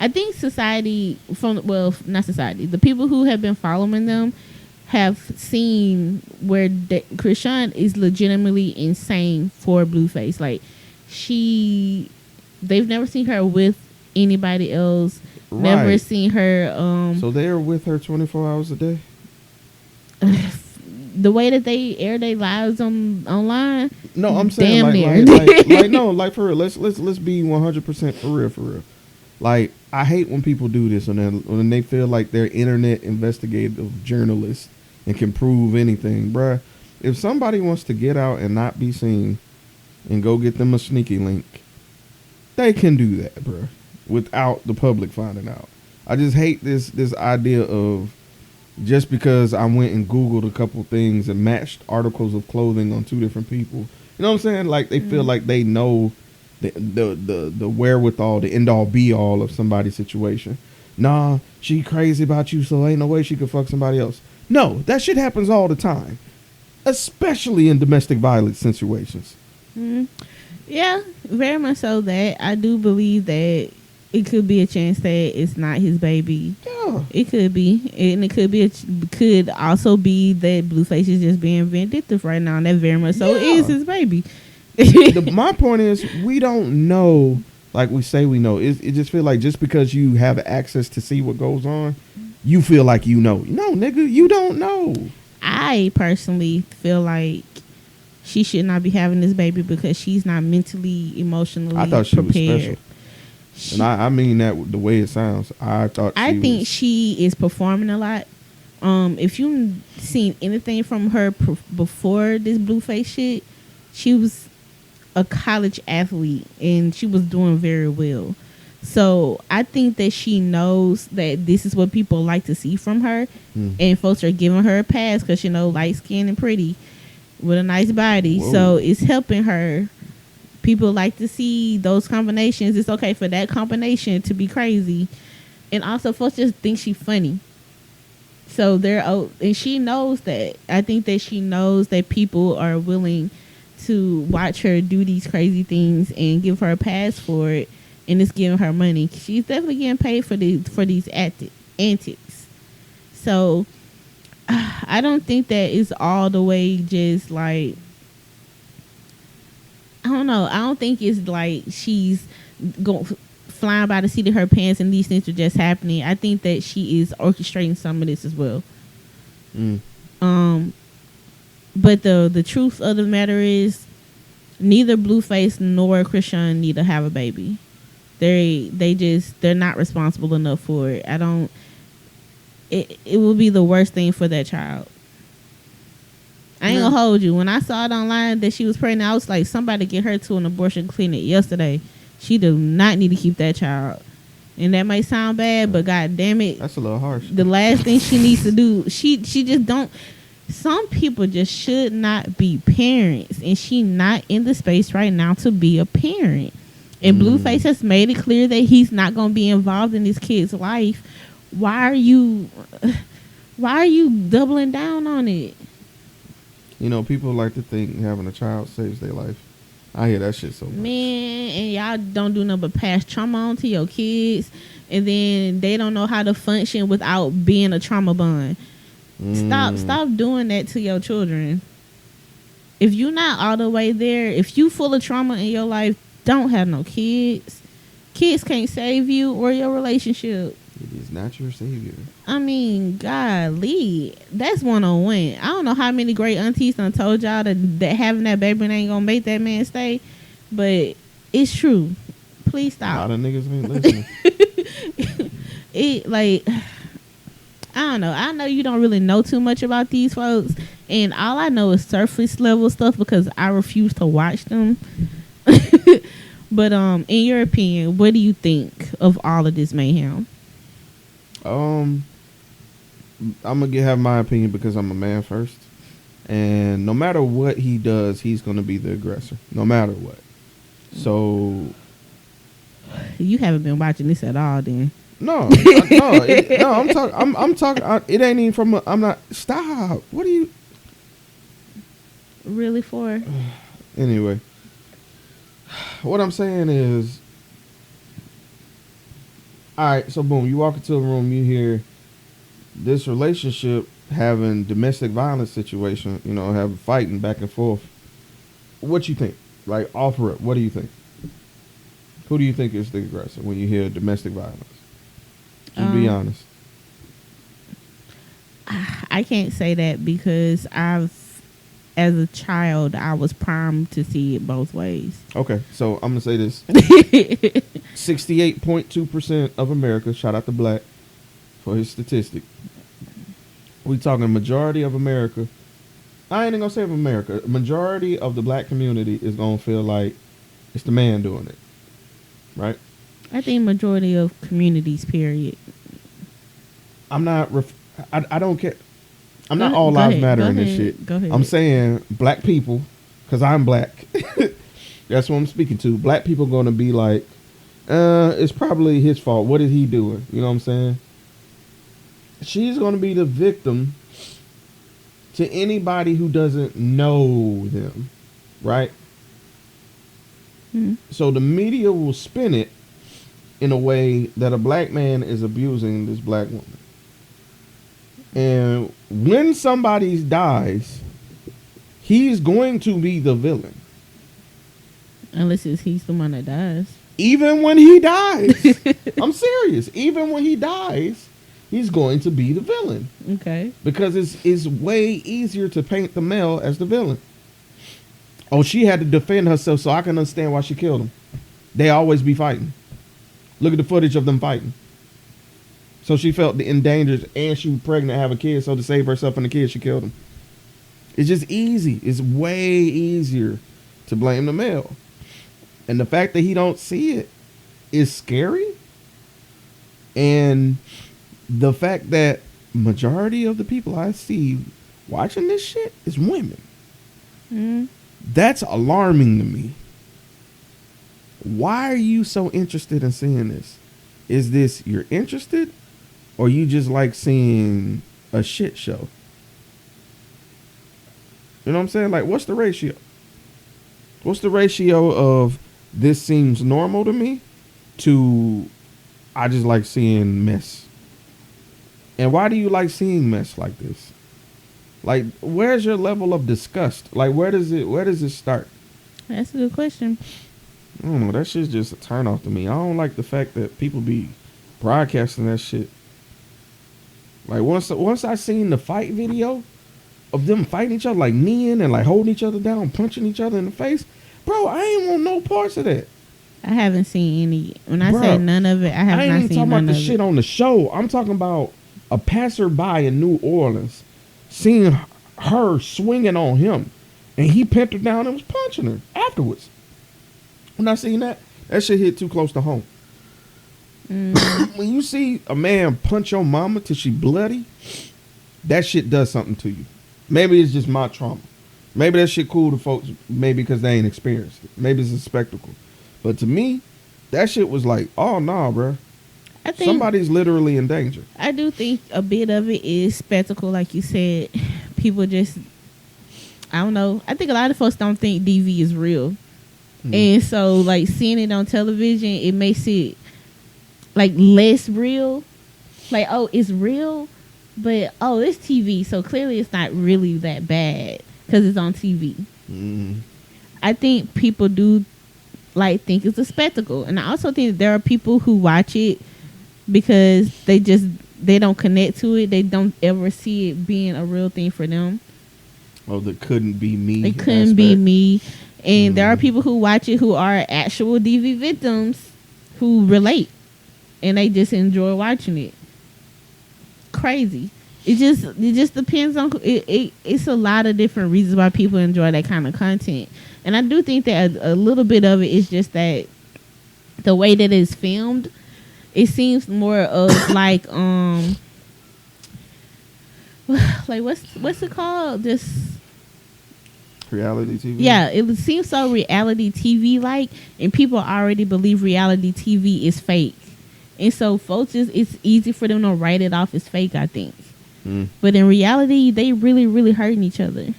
I think society, not society, the people who have been following them have seen where Chrisean is legitimately insane for Blueface. Like, they've never seen her with anybody else. Right. Never seen her.
So they're with her 24 hours a day?
The way that they air their lives online.
No, I'm saying
damn near.
Like for real. Let's be 100% for real. Like, I hate when people do this when they feel like they're internet investigative journalists and can prove anything, bruh. If somebody wants to get out and not be seen and go get them a sneaky link, they can do that, bruh, without the public finding out. I just hate this idea of just because I went and Googled a couple things and matched articles of clothing on two different people. You know what I'm saying? Like, they feel like they know the wherewithal, the end all be all of somebody's situation. Nah, she crazy about you, so ain't no way she could fuck somebody else. No, that shit happens all the time, especially in domestic violence situations.
Mm-hmm. Yeah, very much so. That I do believe that it could be a chance that it's not his baby.
Yeah, it
could be, and it could also be that Blueface is just being vindictive right now, and that very much so is his baby.
My point is, we don't know. Like we say, we know. It just feel like just because you have access to see what goes on, you feel like you know. No, nigga, you don't know.
I personally feel like she should not be having this baby because she's not mentally, emotionally prepared. I thought she was special.
And I mean that the way it sounds. I
think she is performing a lot. If you've seen anything from her before this Blueface shit, she was a college athlete and she was doing very well. So I think that she knows that this is what people like to see from her, and folks are giving her a pass because light skin and pretty with a nice body.
Whoa.
So it's helping her. People like to see those combinations. It's okay for that combination to be crazy, and also folks just think she's funny. So and she knows that. I think that she knows that people are willing to watch her do these crazy things and give her a pass for it, and it's giving her money. She's definitely getting paid for these antics. So I don't think that it's all the way just like, I don't know. I don't think it's like she's going flying by the seat of her pants and these things are just happening. I think that she is orchestrating some of this as well. But the truth of the matter is, neither Blueface nor Chrisean need to have a baby. They're not responsible enough for it. It will be the worst thing for that child. I ain't gonna hold you. When I saw it online that she was pregnant, I was like, somebody get her to an abortion clinic yesterday. She does not need to keep that child. And that might sound bad, but god damn it,
That's a little harsh.
the last thing she needs to do, she just don't. Some people just should not be parents, and she not in the space right now to be a parent. And Blueface has made it clear that he's not going to be involved in this kid's life. Why are you doubling down on it?
People like to think having a child saves their life. I hear that shit so much.
Man, and y'all don't do nothing but pass trauma on to your kids, and then they don't know how to function without being a trauma bond. Stop doing that to your children. If you're not all the way there, if you full of trauma in your life, don't have no kids. Kids can't save you or your relationship.
It is not your savior.
I mean, golly, that's 101. I don't know how many great aunties done told y'all that having that baby ain't gonna make that man stay, but it's true. Please
A
stop.
lot of niggas ain't listening.
I don't know. I know you don't really know too much about these folks, and all I know is surface level stuff because I refuse to watch them. But in your opinion, what do you think of all of this mayhem?
I'm gonna have my opinion because I'm a man first, and no matter what he does, he's gonna be the aggressor, no matter what. So
you haven't been watching this at all, then?
No, I'm talking. I'm talking. It ain't even from. I'm not. Stop. What are you?
Really for?
Anyway, what I'm saying is, all right. So boom, you walk into a room, you hear this relationship having domestic violence situation. Having fighting back and forth. What you think? Like, offer it. What do you think? Who do you think is the aggressor when you hear domestic violence? Just be honest.
I can't say that because as a child, I was primed to see it both ways.
Okay, so I'm gonna say this: 68.2% of America, shout out to Black for his statistic. We talking majority of America. I ain't even gonna say of America. Majority of the Black community is gonna feel like it's the man doing it, right?
I think majority of communities, period.
I'm not. I don't care. I'm not all lives matter in this shit.
Go ahead.
I'm saying Black people, because I'm Black. That's what I'm speaking to. Black people going to be like, it's probably his fault. What is he doing? You know what I'm saying? She's going to be the victim to anybody who doesn't know them, right?
Mm-hmm.
So the media will spin it in a way that a Black man is abusing this Black woman. And when somebody dies, he's going to be the villain.
Unless he's the one that dies.
Even when he dies. I'm serious. Even when he dies, he's going to be the villain.
Okay.
Because it's way easier to paint the male as the villain. Oh, she had to defend herself, so I can understand why she killed him. They always be fighting. Look at the footage of them fighting. So she felt endangered, and she was pregnant, have a kid, so to save herself and the kid, she killed him. It's just easy. It's way easier to blame the male. And the fact that he don't see it is scary. And the fact that majority of the people I see watching this shit is women. That's alarming to me. Why are you so interested in seeing this? Is this you're interested, or you just like seeing a shit show? You know what I'm saying? Like, what's the ratio? What's the ratio of this seems normal to me to I just like seeing mess? And why do you like seeing mess like this? Like, where's your level of disgust? Like, where does it start?
That's a good question.
I don't know. That shit's just a turn off to me. I don't like the fact that people be broadcasting that shit. Like, once I seen the fight video of them fighting each other, like kneeing and like holding each other down, punching each other in the face, bro, I ain't want no parts of that.
I haven't seen any. When I say none of it, I have not seen none of it.
I ain't even talking about the shit on the show. I'm talking about a passerby in New Orleans seeing her swinging on him, and he pinned her down and was punching her afterwards. When I seen that shit hit too close to home. When you see a man punch your mama till she bloody, that shit does something to you. Maybe it's just my trauma. Maybe that shit cool to folks, maybe because they ain't experienced it. Maybe it's a spectacle. But to me, that shit was like, oh, nah, bro.
I think
somebody's literally in danger.
I do think a bit of it is spectacle, like you said. People just, I don't know. I think a lot of folks don't think DV is real. And so, like, seeing it on television, it makes it, like, less real. Like, oh, it's real, but, oh, it's TV. So, clearly it's not really that bad because it's on TV. I think people do, like, think it's a spectacle. And I also think there are people who watch it because they don't connect to it. They don't ever see it being a real thing for them.
Oh, that couldn't be me.
It couldn't be me. And there are people who watch it who are actual DV victims who relate. And they just enjoy watching it. Crazy. It just depends on it's a lot of different reasons why people enjoy that kind of content. And I do think that a little bit of it is just that the way that it's filmed, it seems more of like like what's it called? This
reality TV?
Yeah, it seems so reality TV like, and people already believe reality TV is fake. And so folks it's easy for them to write it off as fake, I think. But in reality, they really, really hurting each other.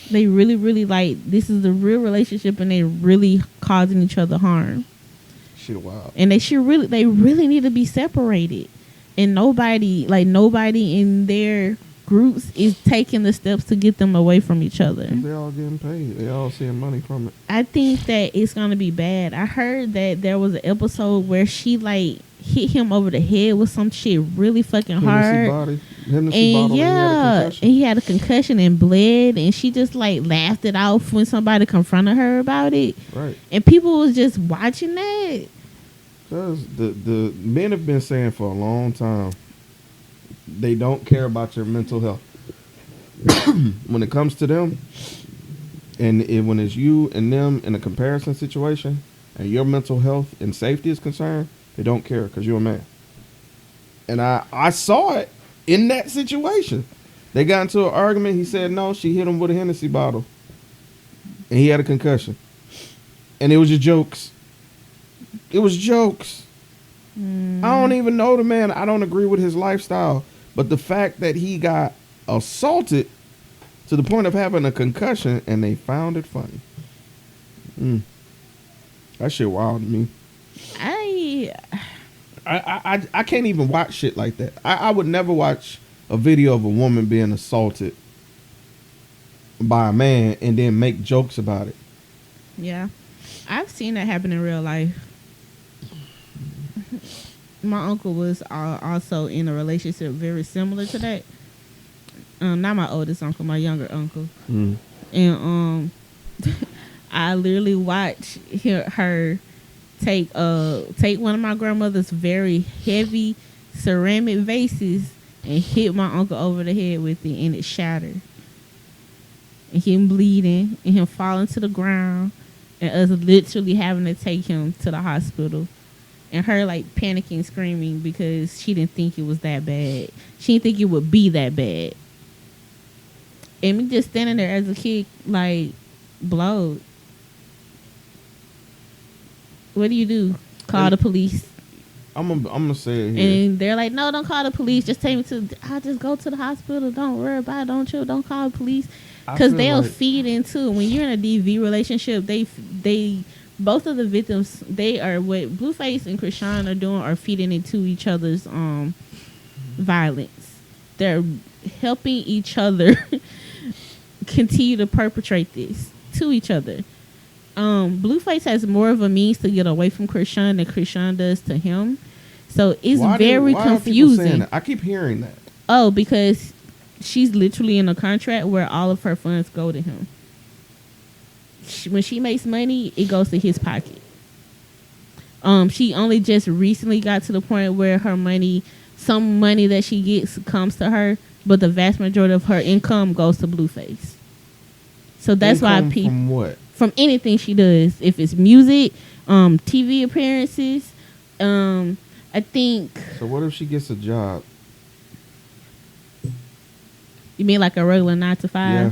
They really, really like, this is a real relationship and they really causing each other harm.
Shit wild.
And they really need to be separated. And nobody in their groups is taking the steps to get them away from each other.
They all getting paid. They all seeing money from it.
I think that it's going to be bad. I heard that there was an episode where she like hit him over the head with some shit really fucking hard. And yeah, and he had a concussion and bled, and she just like laughed it off when somebody confronted her about it.
Right.
And people was just watching that.
Because the men have been saying for a long time, they don't care about your mental health. When it comes to them, and when it's you and them in a comparison situation, and your mental health and safety is concerned, they don't care because you're a man. And I saw it in that situation. They got into an argument. He said no, she hit him with a Hennessy bottle. And he had a concussion. And it was just jokes. It was jokes. I don't even know the man. I don't agree with his lifestyle. But the fact that he got assaulted to the point of having a concussion and they found it funny. That shit wild to me. I can't even watch shit like that. I would never watch a video of a woman being assaulted by a man and then make jokes about it.
Yeah. I've seen that happen in real life. My uncle was also in a relationship very similar to that. Not my oldest uncle, my younger uncle. And I literally watched her take one of my grandmother's very heavy ceramic vases and hit my uncle over the head with it, and it shattered. And him bleeding, and him falling to the ground, and us literally having to take him to the hospital and her like panicking, screaming because she didn't think it was that bad. She didn't think it would be that bad. And me just standing there as a kid, like, blowed. What do? Call the police.
I'm gonna say it here.
And they're like, no, don't call the police. Just take me to. I'll just go to the hospital. Don't worry about it. Don't call the police. Because they'll feed into when you're in a DV relationship. They both of the victims, they are what Blueface and Chrisean are doing, are feeding into each other's violence. They're helping each other continue to perpetrate this to each other. Blueface has more of a means to get away from Chrisean than Chrisean does to him. So it's very confusing.
I keep hearing that.
Oh, because she's literally in a contract where all of her funds go to him. When she makes money, it goes to his pocket. She only just recently got to the point where her money, some money that she gets comes to her, but the vast majority of her income goes to Blueface. So that's why people,
from what?
From anything she does, if it's music, TV appearances, I think.
So what if she gets a job?
You mean like a regular 9 to 5?
Yeah.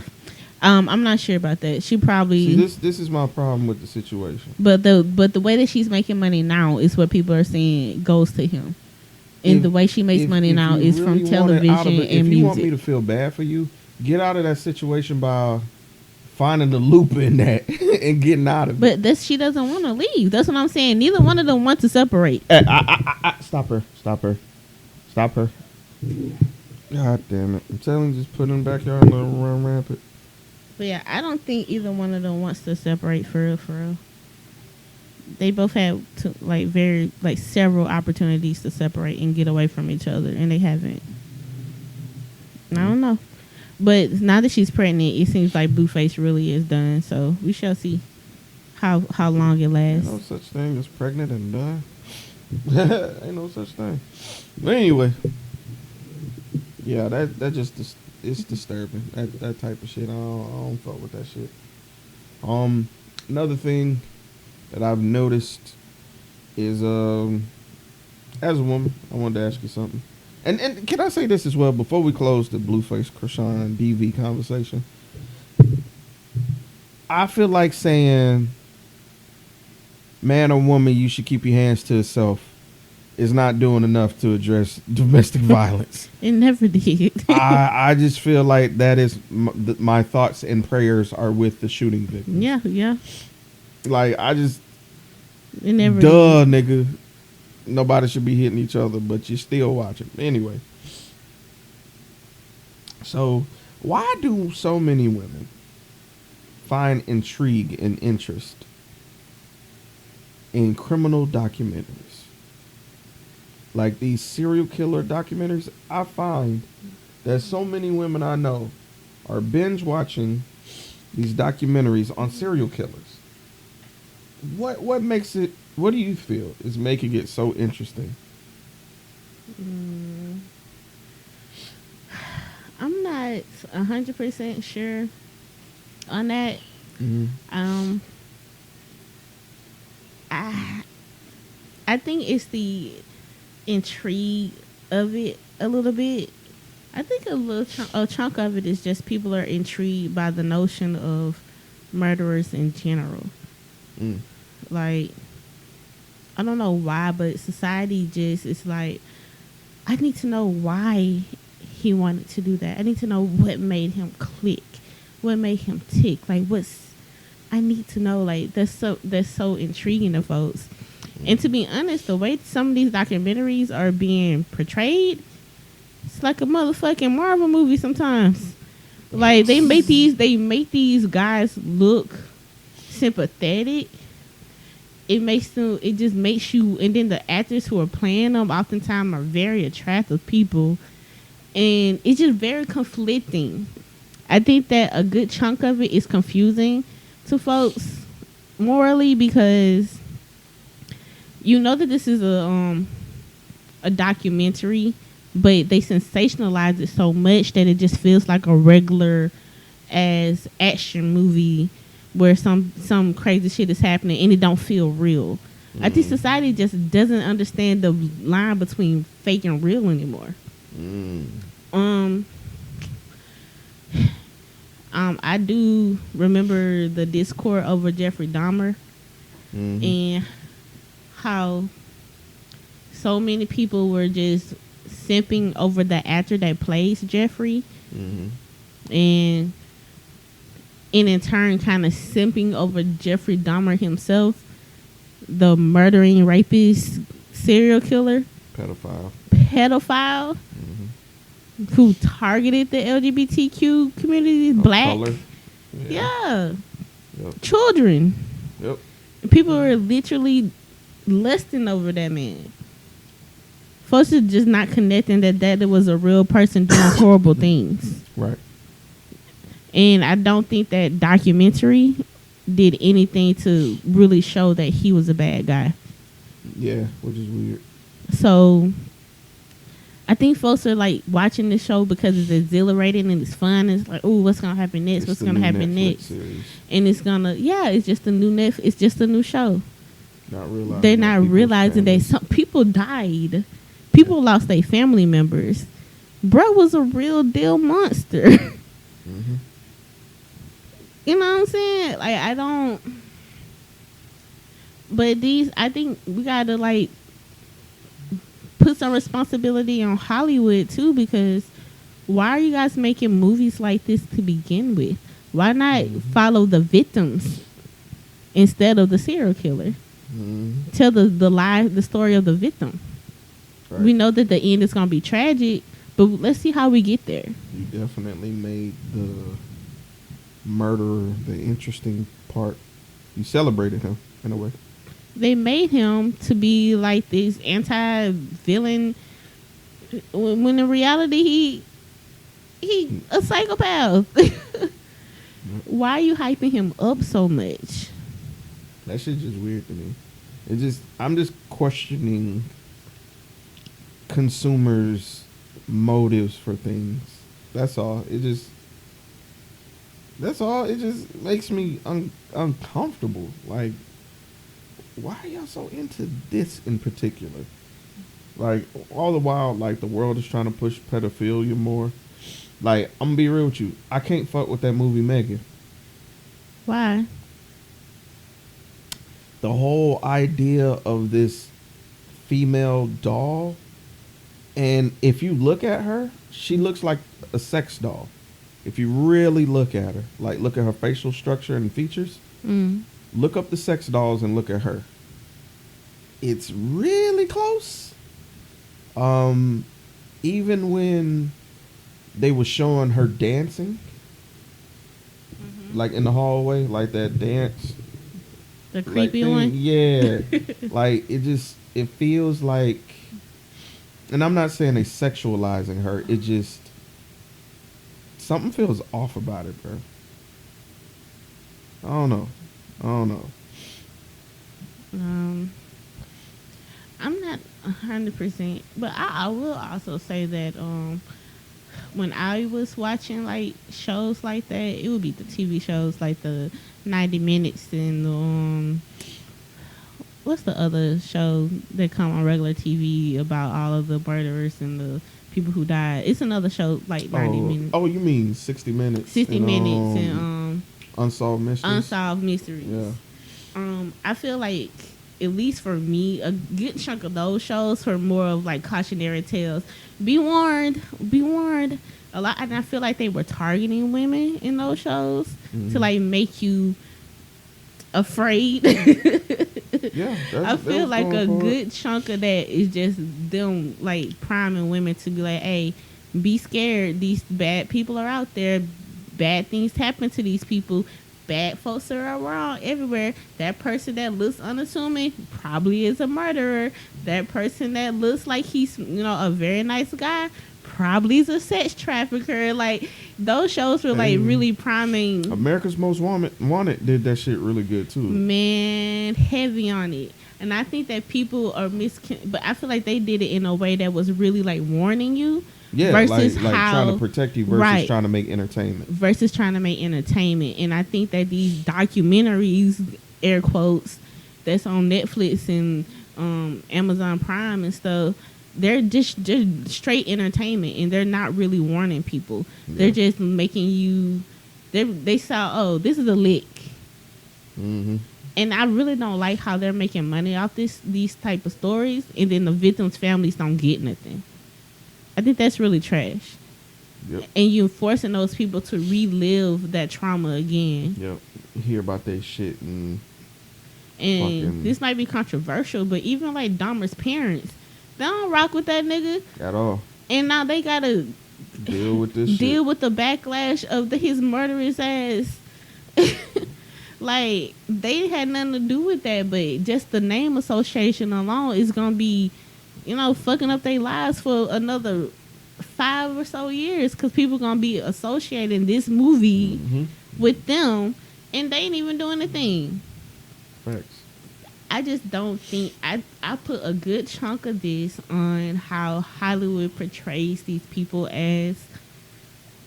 I'm not sure about that. She probably.
See, this is my problem with the situation.
But the way that she's making money now is what people are saying goes to him. And the way she makes money now is really from television and music. If you
want me to feel bad for you, get out of that situation by finding the loop in that and getting out of it.
But she doesn't want to leave. That's what I'm saying. Neither one of them want to separate.
Stop her. God damn it. I'm telling you, just put in the backyard and let them run rampant.
But yeah, I don't think either one of them wants to separate for real. They both had several opportunities to separate and get away from each other, and they haven't. I don't know. But now that she's pregnant, it seems like Blueface really is done. So we shall see how long it lasts.
Ain't no such thing as pregnant and done. Ain't no such thing. But anyway, yeah, that just it's disturbing. That type of shit. I don't fuck with that shit. Another thing that I've noticed is as a woman, I wanted to ask you something. And can I say this as well before we close the Blueface Chrisean DV conversation? I feel like saying man or woman, you should keep your hands to yourself is not doing enough to address domestic violence.
It never did.
I just feel like that is my thoughts and prayers are with the shooting victim.
Yeah.
Like I just
it never
did. Nigga. Nobody should be hitting each other, but you're still watching. Anyway. So, why do so many women find intrigue and interest in criminal documentaries? Like these serial killer documentaries, I find that so many women I know are binge watching these documentaries on serial killers. What makes it, what do you feel is making it so interesting?
I'm not 100% sure on that. Mm-hmm. I think it's the intrigue of it a little bit. I think a chunk of it is just people are intrigued by the notion of murderers in general. Like, I don't know why, but society just is like, I need to know why he wanted to do that. I need to know what made him click, what made him tick. Like, I need to know. Like, that's so intriguing to folks. And to be honest, the way some of these documentaries are being portrayed, it's like a motherfucking Marvel movie sometimes. Like, they make these guys look sympathetic. It just makes you, and then the actors who are playing them oftentimes are very attractive people, and it's just very conflicting. I think that a good chunk of it is confusing to folks morally, because you know that this is a documentary, but they sensationalize it so much that it just feels like a regular as action movie where some crazy shit is happening and it don't feel real. I think society just doesn't understand the line between fake and real anymore. I do remember the discord over Jeffrey Dahmer and how so many people were just simping over the actor that plays Jeffrey, and in turn kind of simping over Jeffrey Dahmer himself, the murdering rapist, serial killer, pedophile, who targeted the LGBTQ community, black,
color.
yeah.
Yep.
Children.
Yep.
People were literally lusting over that man. Folks are just not connecting that was a real person doing horrible things.
Right.
And I don't think that documentary did anything to really show that he was a bad guy.
Yeah, which is weird.
So I think folks are like watching the show because it's exhilarating and it's fun. It's like, oh, what's gonna happen next? What's gonna happen next?
Series.
And it's gonna, it's just a new it's just a new show. They're not
that
realizing that some people died. People lost their family members. Bro was a real deal monster. You know what I'm saying? Like, I don't. But I think we gotta like put some responsibility on Hollywood too, because why are you guys making movies like this to begin with? Why not follow the victims instead of the serial killer? Tell the story of the victim. Right. We know that the end is gonna be tragic, but let's see how we get there.
You definitely made the murderer the interesting part. You celebrated him in a way.
They made him to be like this anti-villain when in reality he a psychopath. Why are you hyping him up so much?
That shit's just weird to me. I'm just questioning consumers' motives for things. That's all. It just makes me uncomfortable. Like, why are y'all so into this in particular? Like, all the while, like, the world is trying to push pedophilia more. Like, I'm gonna be real with you. I can't fuck with that movie Megan.
Why?
The whole idea of this female doll, and if you look at her, she looks like a sex doll. If you really look at her, like look at her facial structure and features, look up the sex dolls and look at her. It's really close. Even when they were showing her dancing, like in the hallway, like that dance.
The creepy
one?
one?
Yeah. Like, it feels like, and I'm not saying they sexualizing her, it just, something feels off about it, bro. I don't know.
I'm not 100%, but I will also say that when I was watching like shows like that, it would be the TV shows like the 90 Minutes and what's the other show that come on regular TV about all of the murderers and the people who died? It's another show like 90 Minutes.
Oh, you mean 60 Minutes?
60 Minutes and
Unsolved Mysteries.
Unsolved Mysteries.
Yeah.
I feel like, at least for me, a good chunk of those shows were more of like cautionary tales. Be warned. A lot, and I feel like they were targeting women in those shows to like make you afraid.
Yeah,
I feel like a good chunk of that is just them like priming women to be like, hey, be scared. These bad people are out there. Bad things happen to these people. Bad folks are around everywhere. That person that looks unassuming probably is a murderer. That person that looks like he's, a very nice guy probably is a sex trafficker. Like, those shows were like really priming.
America's Most Wanted did that shit really good too.
Man, heavy on it. And I think that people are but I feel like they did it in a way that was really like warning you.
Yeah,
versus
like trying to protect you versus trying to make entertainment.
And I think that these documentaries, air quotes, that's on Netflix and Amazon Prime and stuff, they're just straight entertainment, and they're not really warning people. Yeah. They're just making you. They saw, oh, this is a lick. Mm-hmm. And I really don't like how they're making money off these type of stories, and then the victims' families don't get nothing. I think that's really trash. Yep. And you forcing those people to relive that trauma again.
Yep. Hear about that shit and
this might be controversial, but even like Dahmer's parents, they don't rock with that nigga
at all. And
now they gotta
deal with this
deal with the backlash of his murderous ass. Like, they had nothing to do with that, but just the name association alone is gonna be, fucking up their lives for another 5 or so years, because people gonna be associating this movie with them, and they ain't even doing a thing.
Facts.
I just don't think I put a good chunk of this on how Hollywood portrays these people as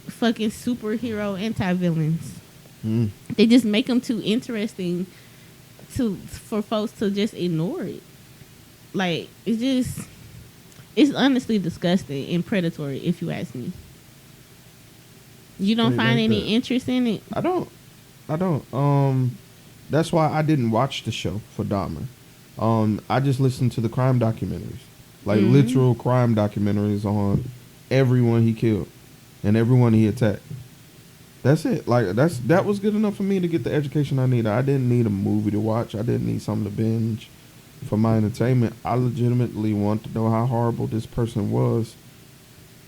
fucking superhero anti-villains. They just make them too interesting for folks to just ignore it. Like, it's honestly disgusting and predatory, if you ask me. You don't find any interest in it?
I don't. That's why I didn't watch the show for Dahmer. I just listened to the crime documentaries, like literal crime documentaries on everyone he killed and everyone he attacked. That's it. Like, that was good enough for me to get the education I needed. I didn't need a movie to watch. I didn't need something to binge for my entertainment. I legitimately want to know how horrible this person was.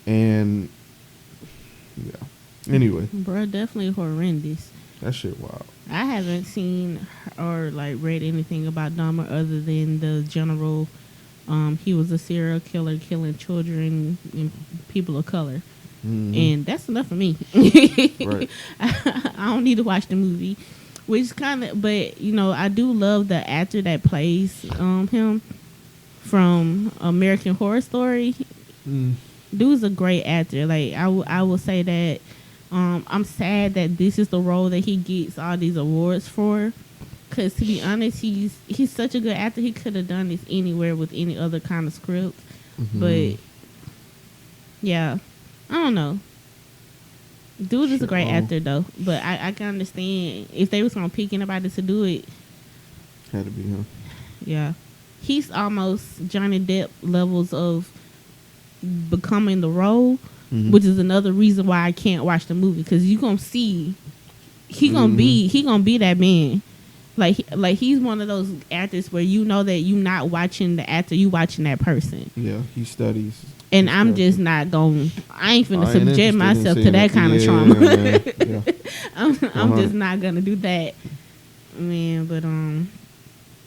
And yeah. Anyway.
Bruh, definitely horrendous.
That shit wild.
I haven't seen or like read anything about Dahmer other than the general he was a serial killer killing children and people of color. And that's enough for me. Right. I don't need to watch the movie, which kind of, but I do love the actor that plays him from American Horror Story. Dude's a great actor. Like, I will say that. I'm sad that this is the role that he gets all these awards for, because to be honest, he's such a good actor. He could have done this anywhere with any other kind of script. But yeah, I don't know. Dude is a great actor though, but I can understand if they was gonna pick anybody to do it.
Had to be him.
Yeah, he's almost Johnny Depp levels of becoming the role, which is another reason why I can't watch the movie, because you gonna see he gonna be that man. Like he's one of those actors where that you're not watching the actor, you watching that person.
Yeah, he studies.
And I'm just not going. I ain't finna subject myself to that kind of trauma. Yeah. I'm just not gonna do that, man. But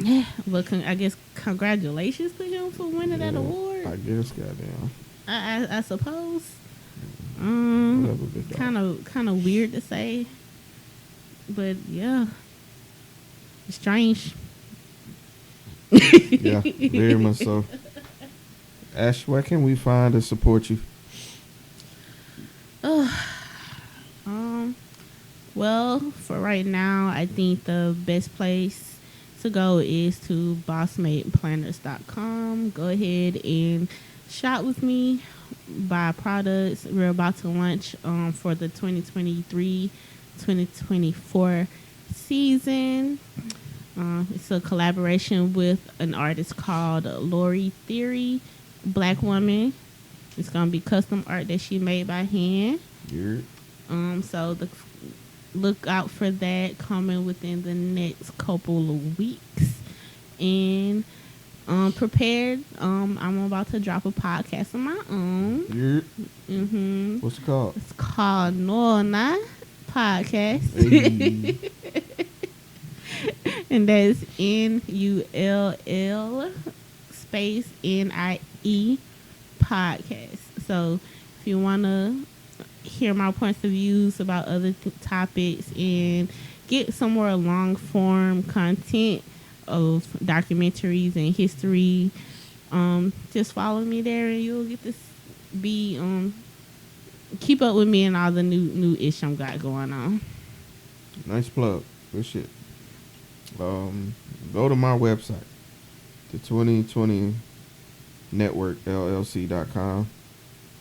yeah. But I guess congratulations to him for winning that award.
I guess, goddamn.
I suppose. Kind of weird to say, but yeah, strange.
Yeah, very much so. Ash, where can we find and support you?
Well, for right now, I think the best place to go is to bossmateplanners.com. Go ahead and shop with me, buy products. We're about to launch for the 2023-2024 season. It's a collaboration with an artist called Lori Theory, Black woman. It's gonna be custom art that she made by hand. So look out for that coming within the next couple of weeks. And prepared. I'm about to drop a podcast of my own.
What's it called?
It's called Nona Podcast.
Hey.
And that's NULL space NIE podcast. So if you want to hear my points of views about other topics and get some more long form content of documentaries and history, just follow me there and you'll get to be keep up with me and all the new ish I'm got going on.
Nice plug. Good shit. Go to my website, the 2020 Network LLC.com.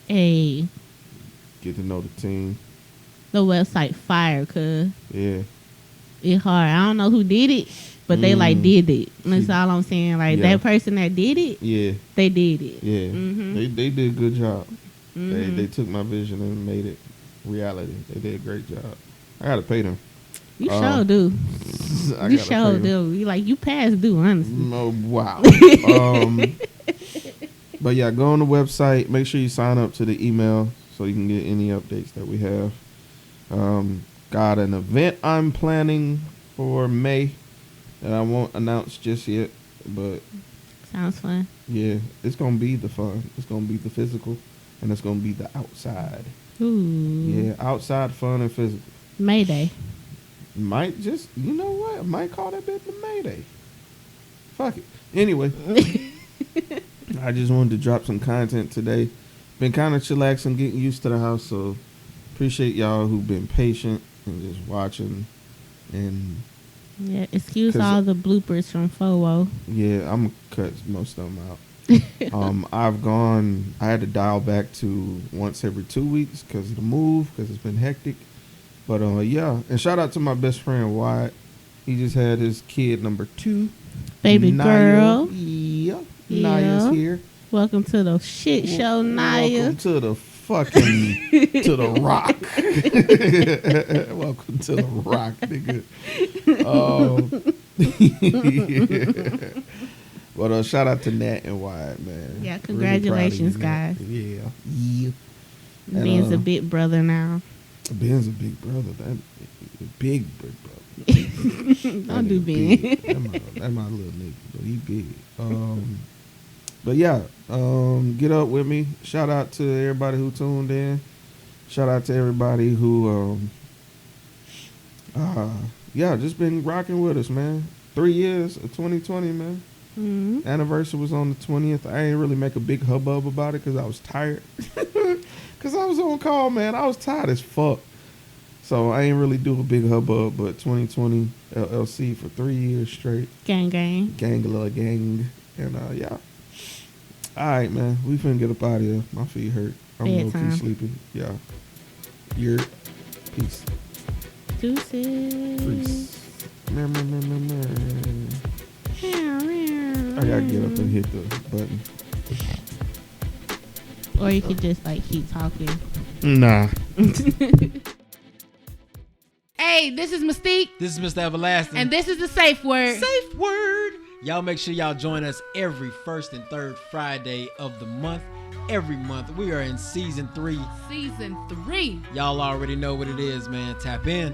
Hey,
Get to know the team.
the website fire, cuz
Yeah.
it's hard. I don't know who did it, but they like did it. That's all I'm saying. Like
Yeah.
that person that did it,
Yeah.
they did it.
Yeah.
Mhm.
They did a good job.
Mhm.
They took my vision and made it reality. They did a great job. I gotta pay them.
You sure do.
I
You
gotta
sure
pay them.
do. You like you passed due, honestly.
No, wow. But yeah, go on the website. Make sure you sign up to the email so you can get any updates that we have. Got an event I'm planning for May that I won't announce just yet, but
Sounds fun.
yeah, it's gonna be the fun. It's gonna be the physical, and it's gonna be the outside.
Ooh.
Yeah, outside fun and physical.
Mayday.
Might just, you know what? Might call that bit the Mayday. Fuck it. Anyway, I just wanted to drop some content today. Been kind of chillaxing, getting used to the house, so appreciate y'all who've been patient and just watching. And
Yeah, excuse
'Cause-
all the bloopers from FOWO.
yeah, I'm gonna cut most of them out. I had to dial back to once every 2 weeks because of the move, because it's been hectic. But yeah, and shout out to my best friend Wyatt. He just had his kid number 2.
Baby girl.
Yeah.
Yeah.
Naya's here.
Welcome to the shit show, Naya.
Welcome to the fucking, to the rock. Welcome to the rock, nigga. But shout out to Nat and Wyatt, man.
Yeah,
Really
congratulations,
proud of
guys.
you, Nat. Yeah. And,
Ben's a big brother now.
Ben's a big brother. That big brother.
Don't do Ben.
That's my little nigga, but he big. But yeah, get up with me. Shout out to everybody who tuned in. Shout out to everybody who, just been rocking with us, man. 3 years of 2020, man.
Mm-hmm.
Anniversary was on the 20th. I ain't really make a big hubbub about it because I was tired. Because I was on call, man. I was tired as fuck. So I ain't really do a big hubbub, but 2020 LLC for 3 years straight.
Gang, gang.
Gang. And yeah. All right, man. We finna get up out of here. My feet hurt. I'm
Bedtime.
low-key sleepy. Yeah. You're peace.
Deuces.
Peace. I gotta get up and hit the button.
Or you could just like keep talking.
Nah.
Hey, this is Mystique,
This is Mr. Everlasting.
and this is the Safe Word.
Safe Word. Y'all make sure y'all join us every first and third Friday of the month. Every month. We are in season 3.
Season 3.
Y'all already know what it is, man. Tap in.